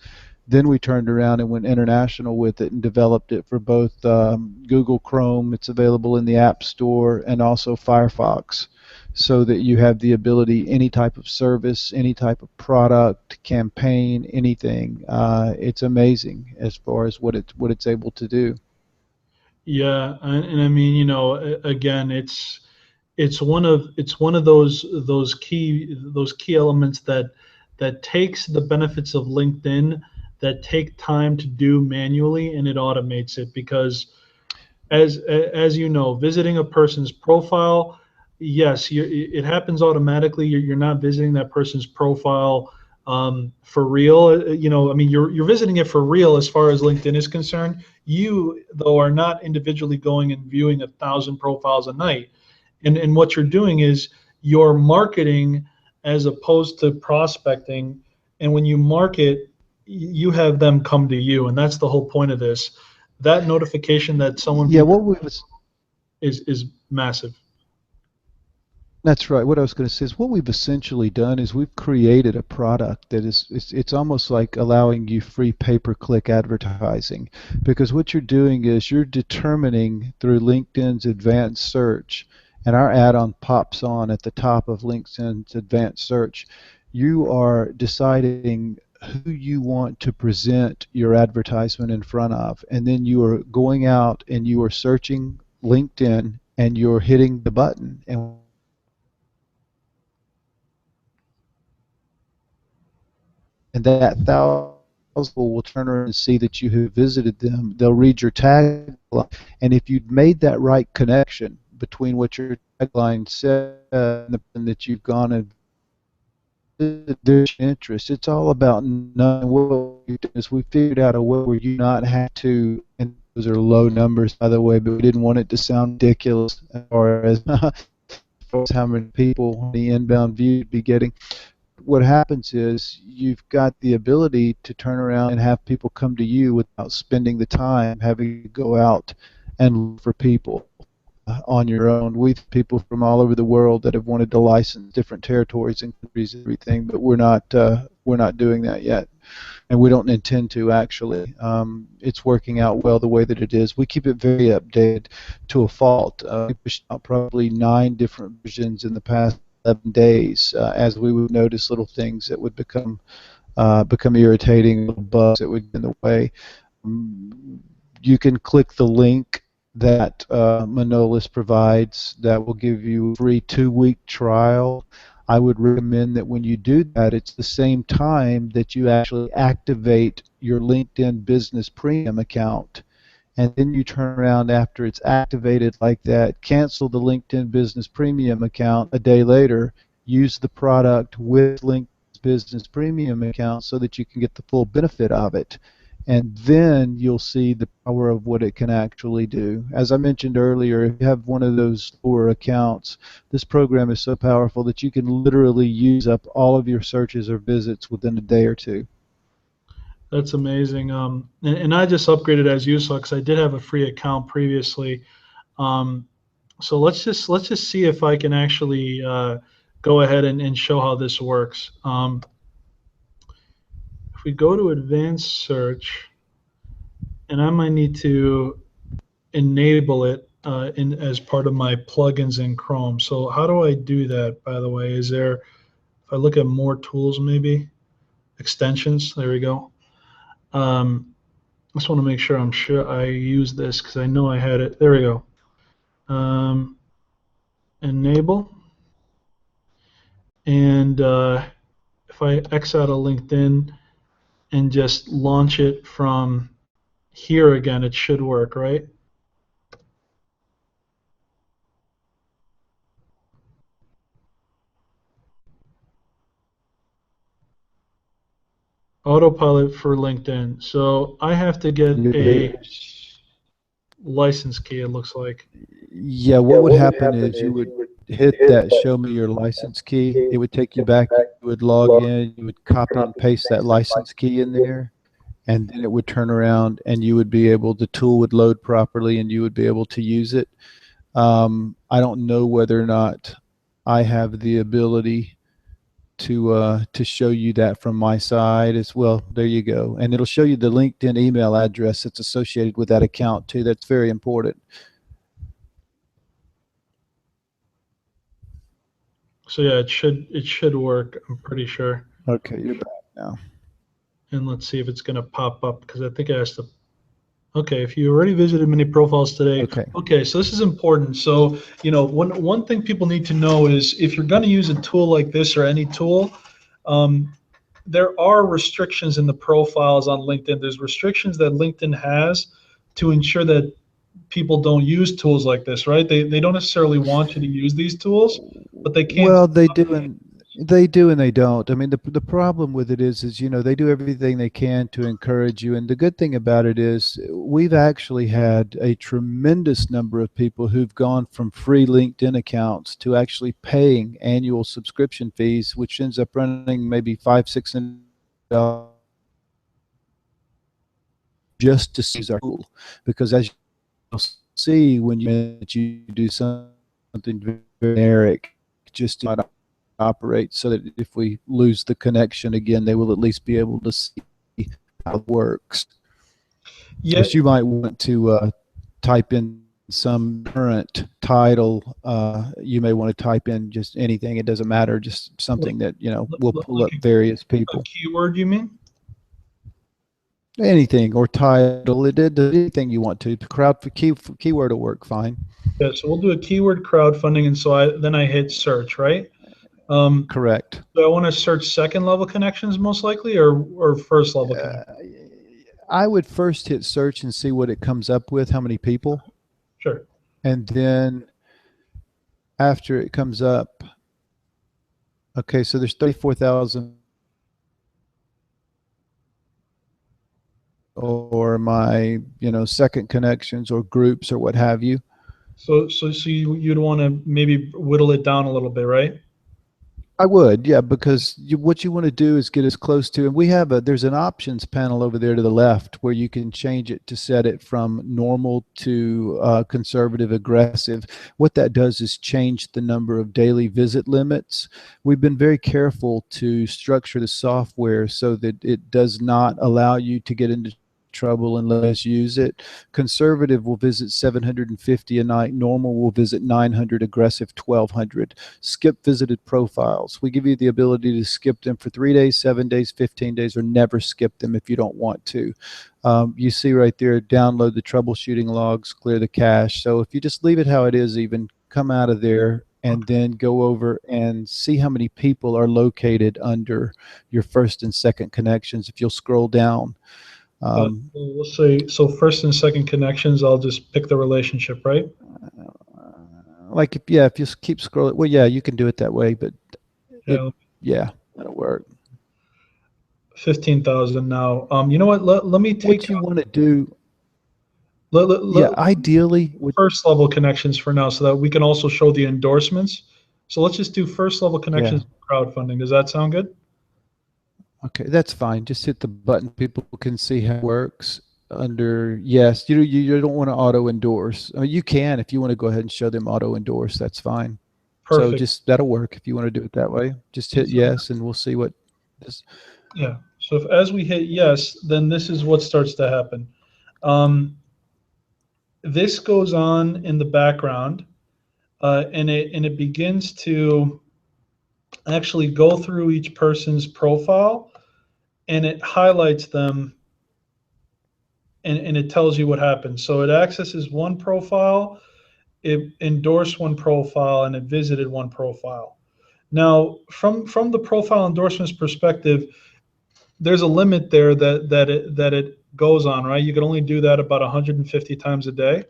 then we turned around and went international with it and developed it for both Google Chrome. It's available in the App Store, and also Firefox, so that you have the ability, any type of service, any type of product, campaign, anything. It's amazing as far as what it's able to do. Yeah, and I mean, again, it's one of those key elements that takes the benefits of LinkedIn that take time to do manually, and it automates it. Because as you know, visiting a person's profile, yes, it happens automatically. You're not visiting that person's profile for real. I mean, you're visiting it for real as far as LinkedIn is concerned. You, though, are not individually going and viewing 1,000 profiles a night. And what you're doing is you're marketing as opposed to prospecting. And when you market, you have them come to you, and that's the whole point of this. That notification that someone is massive. That's right. What I was going to say is what we've essentially done is we've created a product that it's almost like allowing you free pay-per-click advertising, because what you're doing is you're determining through LinkedIn's advanced search, and our add-on pops on at the top of LinkedIn's advanced search. You are deciding who you want to present your advertisement in front of, and then you are going out and you are searching LinkedIn and you're hitting the button, and that 1,000 people will turn around and see that you have visited them. They'll read your tagline, and if you've made that right connection between what your tagline said and that you've gone and there's interest. It's all about knowing what we do. Is we figured out a way where you not have to, and those are low numbers, by the way, but we didn't want it to sound ridiculous as far as how many people the inbound view would be getting. What happens is you've got the ability to turn around and have people come to you without spending the time having to go out and look for people on your own. We've people from all over the world that have wanted to license different territories and countries and everything, but we're not doing that yet, and we don't intend to actually. It's working out well the way that it is. We keep it very updated to a fault. We pushed out probably 9 different versions in the past 11 days, as we would notice little things that would become irritating, little bugs that would get in the way. You can click the link that Manolis provides that will give you a free 2-week trial. I would recommend that when you do that, it's the same time that you actually activate your LinkedIn Business Premium account. And then you turn around after it's activated like that, cancel the LinkedIn Business Premium account a day later, use the product with LinkedIn's Business Premium account so that you can get the full benefit of it. And then you'll see the power of what it can actually do. As I mentioned earlier, if you have one of those lower accounts, this program is so powerful that you can literally use up all of your searches or visits within a day or two. That's amazing. And I just upgraded, as you saw, because I did have a free account previously. So let's just see if I can actually go ahead and show how this works. If we go to advanced search, and I might need to enable it as part of my plugins in Chrome. So how do I do that, by the way? Is there, if I look at more tools, maybe extensions, there we go. I just want to make sure I'm sure I use this because I know I had it. There we go. Enable. And if I X out of LinkedIn and just launch it from here again, it should work, right? Autopilot for LinkedIn. So I have to get a license key, it looks like. Yeah, what would happen is you would hit that show me your license key. It would take you back, you would log in, you would copy and paste that license key in there, and then it would turn around and you would be able, the tool would load properly and you would be able to use it. I don't know whether or not I have the ability to show you that from my side as well. There you go. And it'll show you the LinkedIn email address that's associated with that account too. That's very important. So yeah, it should work, I'm pretty sure. Okay, you're back now. And let's see if it's going to pop up because I think it has to. Okay, if you already visited many profiles today. Okay, so this is important. So, you know, one thing people need to know is if you're going to use a tool like this or any tool, there are restrictions in the profiles on LinkedIn. There's restrictions that LinkedIn has to ensure that people don't use tools like this, right? They don't necessarily want you to use these tools, but they can't. Well, they do and they don't. I mean, the problem with it is you know, they do everything they can to encourage you. And the good thing about it is we've actually had a tremendous number of people who've gone from free LinkedIn accounts to actually paying annual subscription fees, which ends up running maybe $500-600 just to use our tool. Because as you'll see when you do something generic, just to not operate, so that if we lose the connection again, they will at least be able to see how it works. Yes, you might want to type in some current title. You may want to type in just anything. It doesn't matter. Just something that, you know, will pull up various people. A keyword, you mean? Anything, or title. It did anything you want to. Keyword will work fine. Yeah, so we'll do a keyword crowdfunding, and so then I hit search, right? Correct. So I want to search second level connections most likely, or first level connections? I would first hit search and see what it comes up with, how many people. Sure. And then after it comes up, okay, so there's 34,000 or my, you know, second connections or groups or what have you. So you'd want to maybe whittle it down a little bit, right? I would, yeah, because what you want to do is get as close to, and we have there's an options panel over there to the left where you can change it to set it from normal to conservative, aggressive. What that does is change the number of daily visit limits. We've been very careful to structure the software so that it does not allow you to get into trouble and let us use it. Conservative will visit 750 a night. Normal will visit 900. Aggressive 1200. Skip visited profiles. We give you the ability to skip them for 3 days, 7 days, 15 days, or never skip them if you don't want to. You see right there, download the troubleshooting logs, clear the cache. So if you just leave it how it is, even come out of there and then go over and see how many people are located under your first and second connections. If you'll scroll down. We'll say, so first and second connections, I'll just pick the relationship, right? Like, if you keep scrolling, well, yeah, you can do it that way, but yeah, that'll work. 15,000 now. You know what? Let me take. What you want to do? Yeah, ideally, first level connections for now, so that we can also show the endorsements. So let's just do first level connections crowdfunding. Does that sound good? Okay, that's fine. Just hit the button. People can see how it works. Under yes, you don't want to auto endorse. I mean, you can if you want to go ahead and show them auto endorse. That's fine. Perfect. So just that'll work if you want to do it that way. Just hit yes, and we'll see what this. Yeah. So as we hit yes, then this is what starts to happen. this goes on in the background, and it begins to actually go through each person's profile, and it highlights them, and it tells you what happened. So it accesses one profile, it endorsed one profile, and it visited one profile. Now, from the profile endorsements perspective, there's a limit there that it goes on, right? You can only do that about 150 times a day.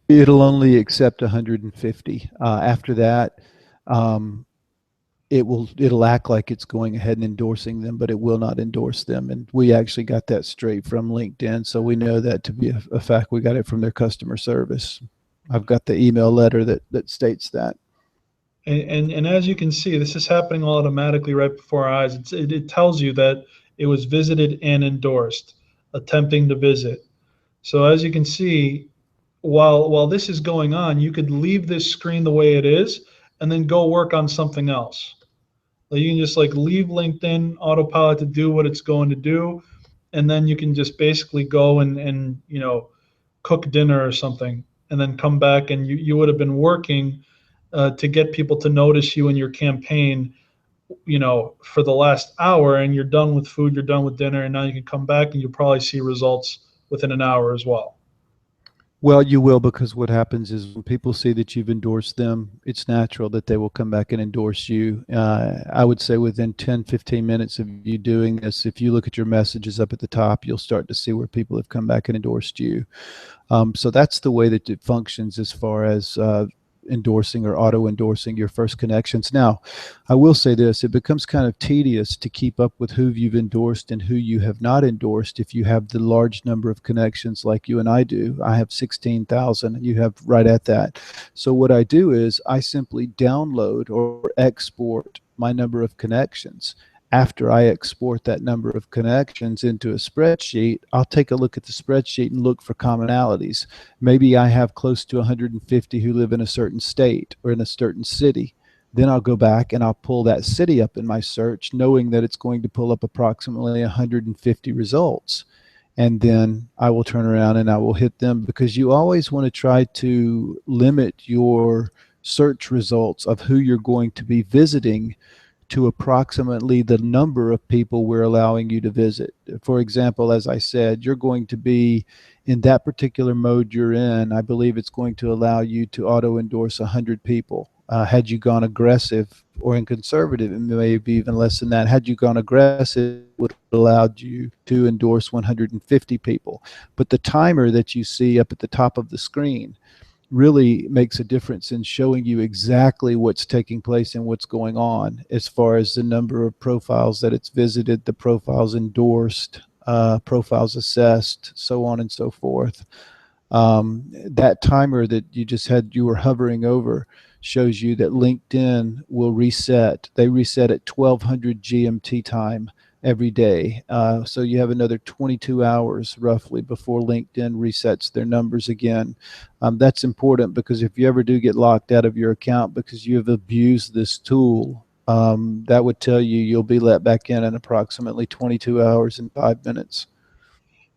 It'll only accept 150. After that, um, it'll act like it's going ahead and endorsing them, but it will not endorse them. And we actually got that straight from LinkedIn, so we know that to be a fact. We got it from their customer service. I've got the email letter that states that. And as you can see, this is happening automatically right before our eyes. It tells you that it was visited and endorsed, attempting to visit. So as you can see, while this is going on, you could leave this screen the way it is and then go work on something else. Like you can just like leave LinkedIn Autopilot to do what it's going to do, and then you can just basically go and cook dinner or something, and then come back, and you would have been working to get people to notice you in your campaign, for the last hour, and you're done with food, you're done with dinner, and now you can come back and you'll probably see results within an hour as well. Well, you will, because what happens is when people see that you've endorsed them, it's natural that they will come back and endorse you. I would say within 10, 15 minutes of you doing this, if you look at your messages up at the top, you'll start to see where people have come back and endorsed you. So that's the way that it functions as far as endorsing or auto endorsing your first connections. Now, I will say this, it becomes kind of tedious to keep up with who you've endorsed and who you have not endorsed if you have the large number of connections like you and I do. I have 16,000 and you have right at that. So what I do is I simply download or export my number of connections. After I export that number of connections into a spreadsheet, I'll take a look at the spreadsheet and look for commonalities. Maybe I have close to 150 who live in a certain state or in a certain city. Then I'll go back and I'll pull that city up in my search, knowing that it's going to pull up approximately 150 results. And then I will turn around and I will hit them, because you always want to try to limit your search results of who you're going to be visiting to approximately the number of people we're allowing you to visit. For example, as I said, you're going to be in that particular mode you're in. I believe it's going to allow you to auto endorse 100 people. Had you gone aggressive or in conservative, it may be even less than that. Had you gone aggressive, it would have allowed you to endorse 150 people. But the timer that you see up at the top of the screen really makes a difference in showing you exactly what's taking place and what's going on as far as the number of profiles that it's visited, the profiles endorsed, profiles assessed, so on and so forth. That timer that you were hovering over shows you that LinkedIn will reset. They reset at 1200 GMT time every day. So you have another 22 hours roughly before LinkedIn resets their numbers again. That's important, because if you ever do get locked out of your account because you have abused this tool, that would tell you you'll be let back in approximately 22 hours and 5 minutes.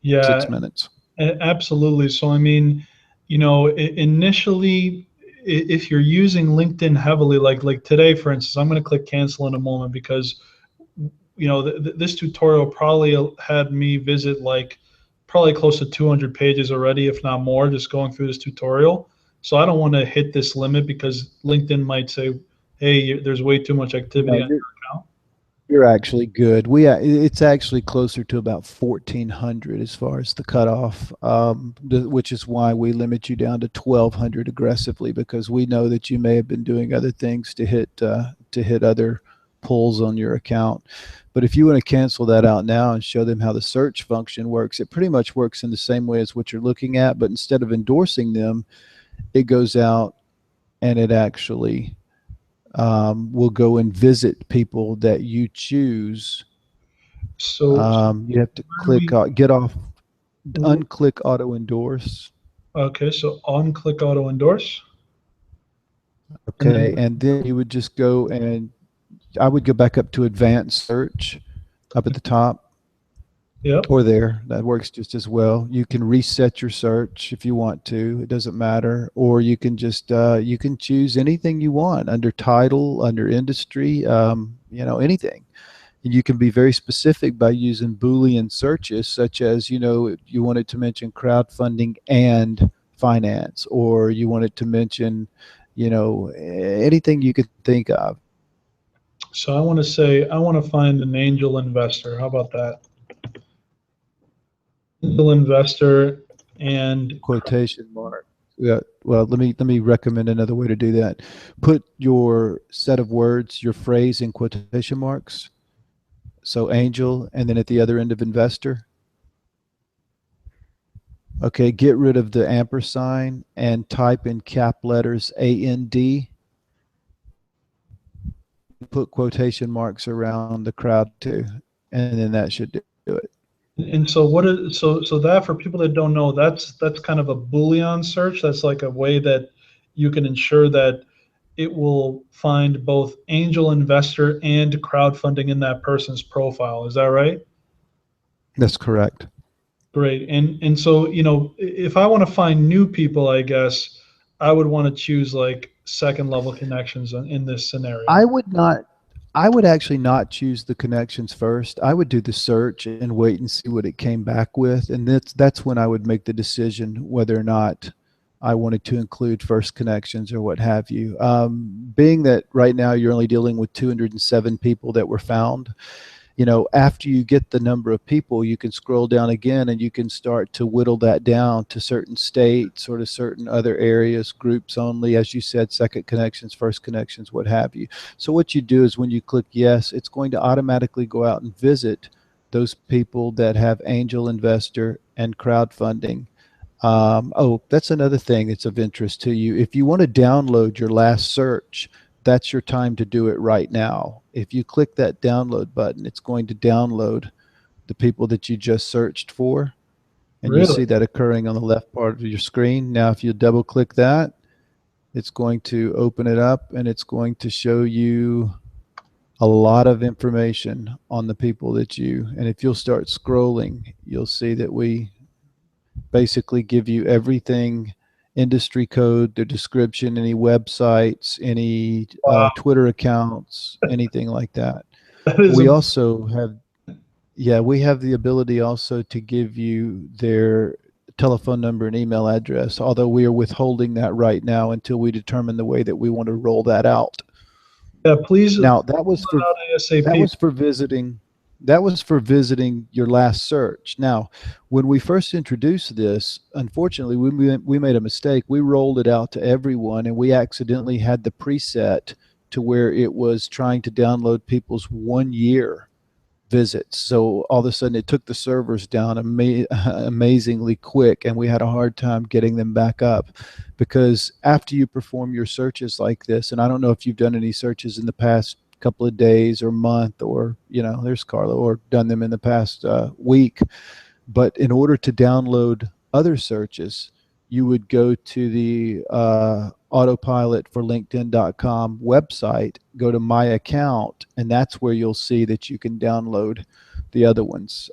Yeah, 6 minutes. absolutely. So, I mean, initially, if you're using LinkedIn heavily, like today, for instance, I'm going to click cancel in a moment, because this tutorial probably had me visit like probably close to 200 pages already, if not more, just going through this tutorial. So I don't want to hit this limit, because LinkedIn might say, hey, there's way too much activity on your account. You're actually good. It's actually closer to about 1,400 as far as the cutoff, which is why we limit you down to 1,200 aggressively, because we know that you may have been doing other things to hit other pulls on your account. But if you want to cancel that out now and show them how the search function works, it pretty much works in the same way as what you're looking at, but instead of endorsing them, it goes out and it actually will go and visit people that you choose. So you have to click get off, unclick auto endorse. Okay, so on-click auto endorse. Okay, and then you would just go and I would go back up to advanced search up at the top. Yep. Or there. That works just as well. You can reset your search if you want to. It doesn't matter. Or you can just you can choose anything you want under title, under industry, anything. And you can be very specific by using Boolean searches, such as, you wanted to mention crowdfunding and finance, or you wanted to mention, anything you could think of. So I want to say, I want to find an angel investor. How about that? Angel investor and Quotation mark. Yeah. Well, let me recommend another way to do that. Put your set of words, your phrase in quotation marks. So angel, and then at the other end of investor. Okay, get rid of the ampersand and type in cap letters AND. Put quotation marks around the crowd too, and then that should do it. And so what is so that, for people that don't know, that's kind of a Boolean search. That's like a way that you can ensure that it will find both angel investor and crowdfunding in that person's profile. Is that right? That's correct. Great. And so, if I want to find new people, I guess I would want to choose like second level connections in this scenario. I would actually not choose the connections first. I would do the search and wait and see what it came back with. And that's when I would make the decision whether or not I wanted to include first connections or what have you. Being that right now you're only dealing with 207 people that were found, after you get the number of people, you can scroll down again and you can start to whittle that down to certain states or to certain other areas, groups only, as you said, second connections, first connections, what have you. So what you do is when you click yes, it's going to automatically go out and visit those people that have angel investor and crowdfunding. That's another thing that's of interest to you. If you want to download your last search, that's your time to do it right now. If you click that download button, it's going to download the people that you just searched for. And Really? you see that occurring on the left part of your screen. Now, if you double click that, it's going to open it up and it's going to show you a lot of information on the people and if you'll start scrolling, you'll see that we basically give you everything, industry code, the description, any websites, any Twitter accounts, anything like that. We also have, we have the ability also to give you their telephone number and email address, although we are withholding that right now until we determine the way that we want to roll that out. Yeah, please. Now that was for visiting. That was for visiting your last search. Now, when we first introduced this, unfortunately, we made a mistake. We rolled it out to everyone, and we accidentally had the preset to where it was trying to download people's 1 year visits. So all of a sudden, it took the servers down amazingly quick, and we had a hard time getting them back up. Because after you perform your searches like this, and I don't know if you've done any searches in the past couple of days or month, or there's Carlo, or done them in the past week, but in order to download other searches, you would go to the Autopilot for LinkedIn.com website, go to my account, and that's where you'll see that you can download the other ones.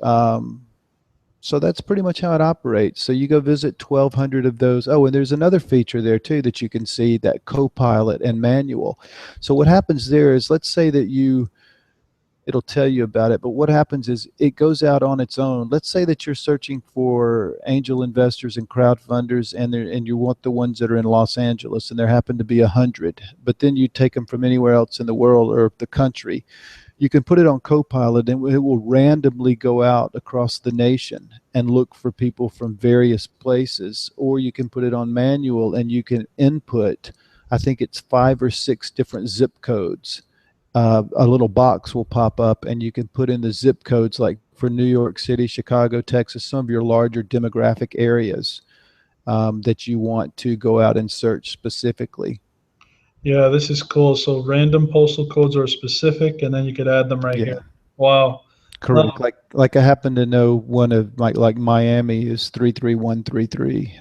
So that's pretty much how it operates. So you go visit 1,200 of those. Oh, and there's another feature there too that you can see, that Copilot and manual. So what happens there is, let's say that it'll tell you about it, but what happens is it goes out on its own. Let's say that you're searching for angel investors and crowdfunders, and you want the ones that are in Los Angeles, and there happen to be 100, but then you take them from anywhere else in the world or the country. You can put it on Copilot, and it will randomly go out across the nation and look for people from various places. Or you can put it on manual, and you can input, I think it's 5 or 6 different zip codes. A little box will pop up, and you can put in the zip codes, like for New York City, Chicago, Texas, some of your larger demographic areas that you want to go out and search specifically. Yeah, this is cool. So random postal codes are specific, and then you could add them right here. Wow. Correct. Like I happen to know one of like Miami is 33133.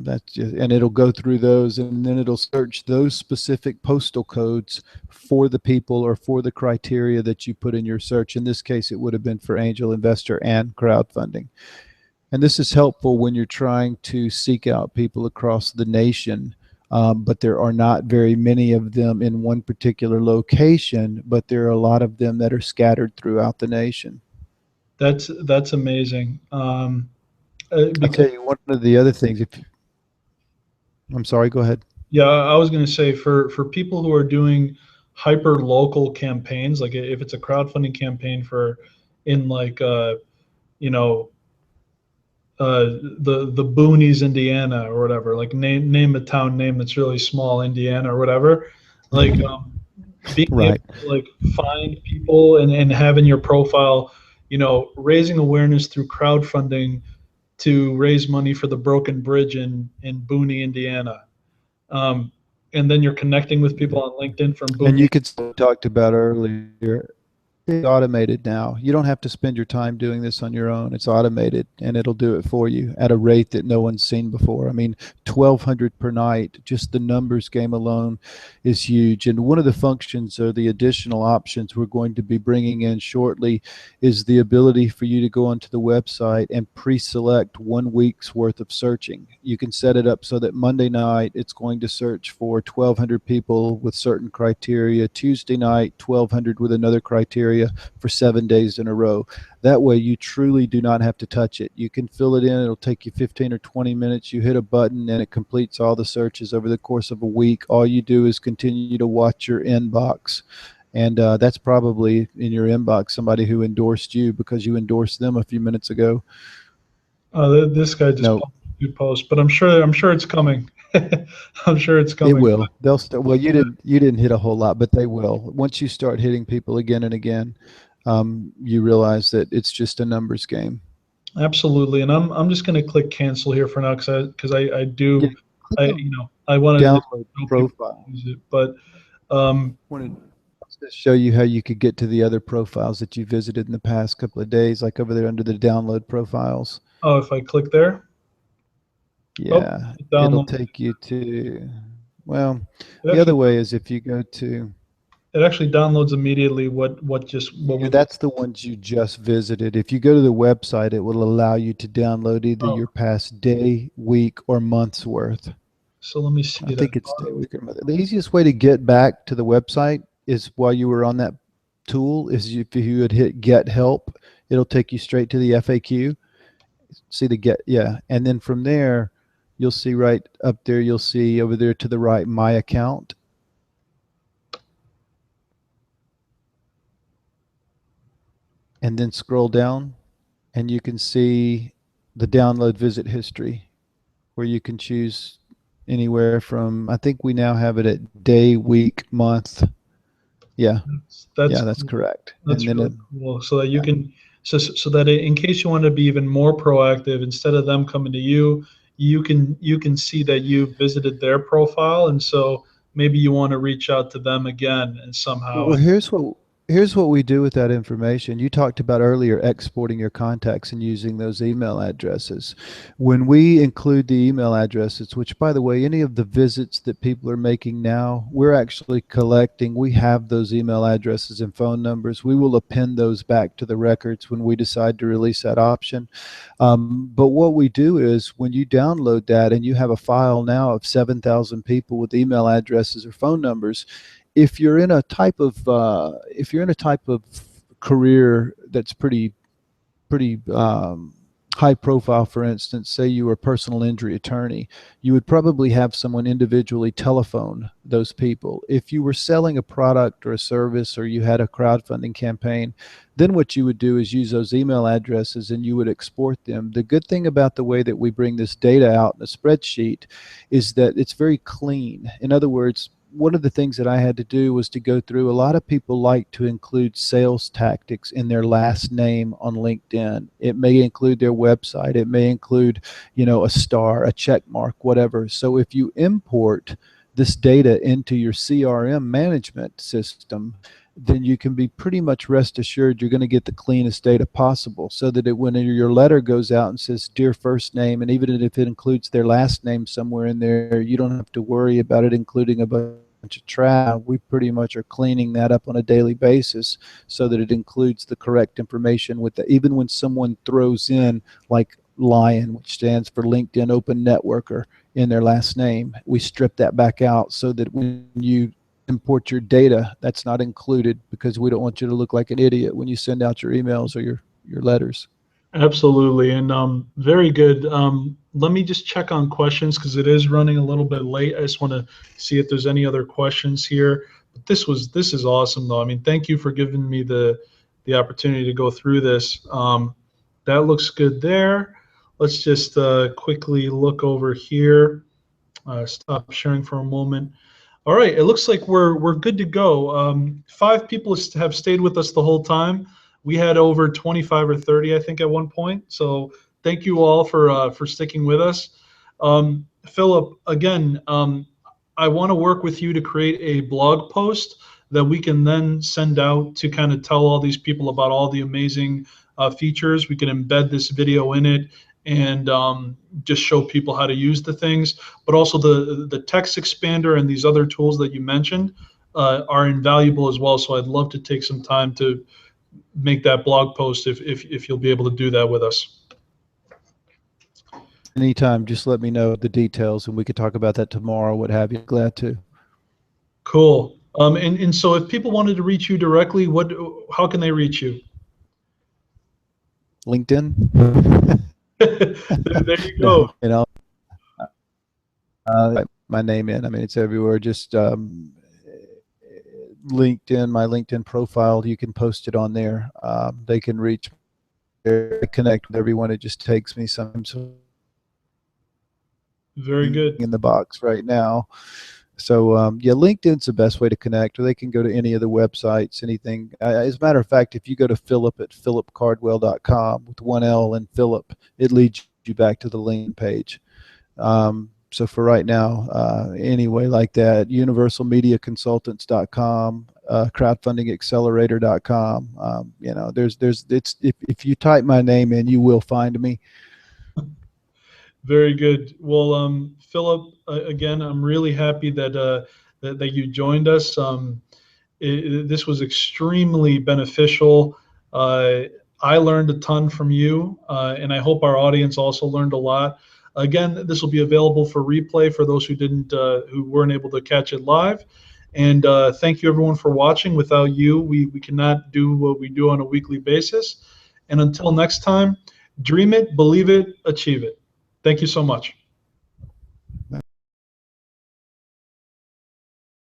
That's just, and it'll go through those, and then it'll search those specific postal codes for the people or for the criteria that you put in your search. In this case, it would have been for angel investor and crowdfunding. And this is helpful when you're trying to seek out people across the nation. But there are not very many of them in one particular location, but there are a lot of them that are scattered throughout the nation. That's amazing. I'll tell you one of the other things. I'm sorry, go ahead. Yeah, I was going to say for people who are doing hyper local campaigns, like if it's a crowdfunding campaign for in like you know the boonies, Indiana or whatever, like name a town name that's really small, Indiana or whatever, like being right. able to like find people and having your profile, raising awareness through crowdfunding to raise money for the broken bridge in Booney, Indiana. And then you're connecting with people on LinkedIn from Booney. And you could talked about earlier. It's automated now. You don't have to spend your time doing this on your own. It's automated, and it'll do it for you at a rate that no one's seen before. I mean, 1,200 per night, just the numbers game alone is huge. And one of the functions or the additional options we're going to be bringing in shortly is the ability for you to go onto the website and pre-select 1 week's worth of searching. You can set it up so that Monday night it's going to search for 1,200 people with certain criteria. Tuesday night, 1,200 with another criteria for 7 days in a row. That way you truly do not have to touch it. You can fill it in. It'll take you 15 or 20 minutes. You hit a button and it completes all the searches over the course of a week. All you do is continue to watch your inbox. And that's probably in your inbox somebody who endorsed you because you endorsed them a few minutes ago. This guy just post, but I'm sure it's coming. I'm sure it's coming. It will. They'll start. Well, you didn't hit a whole lot, but they will. Once you start hitting people again and again, you realize that it's just a numbers game. Absolutely, and I'm just going to click cancel here for now because I wanted download the profile, use it, but wanted to show you how you could get to the other profiles that you visited in the past couple of days, like over there under the download profiles. Oh, if I click there. Yeah, it'll take you to, well, the other way is if you go to, it actually downloads immediately that's the ones you just visited. If you go to the website, it will allow you to download either your past day, week, or month's worth. So let me see. I think it's day, week, or month. The easiest way to get back to the website is while you were on that tool is if you would hit get help, it'll take you straight to the FAQ. See the get, yeah. And then from there, you'll see right up there, you'll see over there to the right, my account. And then scroll down and you can see the download visit history where you can choose anywhere from, I think we now have it at day, week, month. Yeah, that's correct. That's really cool. So that you can, so that in case you want to be even more proactive, instead of them coming to you, you can see that you visited their profile, and so maybe you want to reach out to them again and somehow. Well, here's what we do with that information. You talked about earlier exporting your contacts and using those email addresses. When we include the email addresses, which by the way, any of the visits that people are making now, we're actually collecting. We have those email addresses and phone numbers. We will append those back to the records when we decide to release that option. But what we do is when you download that and you have a file now of 7,000 people with email addresses or phone numbers, if you're in a type of career that's pretty high profile, for instance, say you were a personal injury attorney, you would probably have someone individually telephone those people. If you were selling a product or a service or you had a crowdfunding campaign, then what you would do is use those email addresses and you would export them. The good thing about the way that we bring this data out in a spreadsheet is that it's very clean. In other words, one of the things that I had to do was to go through, a lot of people like to include sales tactics in their last name on LinkedIn. It may include their website. It may include, a star, a check mark, whatever. So if you import this data into your CRM management system, then you can be pretty much rest assured you're going to get the cleanest data possible, so that when your letter goes out and says dear first name, and even if it includes their last name somewhere in there, you don't have to worry about it including a bunch of trash. We pretty much are cleaning that up on a daily basis so that it includes the correct information with the, even when someone throws in like LION, which stands for LinkedIn Open Networker, in their last name, we strip that back out so that when you import your data, that's not included, because we don't want you to look like an idiot when you send out your emails or your letters. Absolutely, and very good. Let me just check on questions because it is running a little bit late. I just want to see if there's any other questions here. But this is awesome, though. I mean, thank you for giving me the opportunity to go through this. That looks good there. Let's just quickly look over here. Stop sharing for a moment. All right, it looks like we're good to go. 5 people have stayed with us the whole time. We had over 25 or 30, I think, at one point. So thank you all for sticking with us. Philip, again, I want to work with you to create a blog post that we can then send out to kind of tell all these people about all the amazing features. We can embed this video in it and just show people how to use the things. But also the text expander and these other tools that you mentioned are invaluable as well. So I'd love to take some time to make that blog post if you'll be able to do that with us. Anytime, just let me know the details and we could talk about that tomorrow, what have you. Glad to. Cool. And so if people wanted to reach you directly, how can they reach you? LinkedIn. There you go. You know, my name in. I mean, it's everywhere. Just LinkedIn, my LinkedIn profile. You can post it on there. They can reach, connect with everyone. It just takes me some. Very good. In the box right now. So yeah, LinkedIn's the best way to connect, or they can go to any of the websites, anything. As a matter of fact, if you go to Philip at philipcardwell.com with 1 L and Philip, it leads you back to the LinkedIn page. So for right now, anyway, like that, universalmediaconsultants.com, crowdfundingaccelerator.com. You know, it's if you type my name in, you will find me. Very good. Well, Philip, again, I'm really happy that you joined us. This was extremely beneficial. I learned a ton from you, and I hope our audience also learned a lot. Again, this will be available for replay for those who weren't able to catch it live. And thank you, everyone, for watching. Without you, we cannot do what we do on a weekly basis. And until next time, dream it, believe it, achieve it. Thank you so much.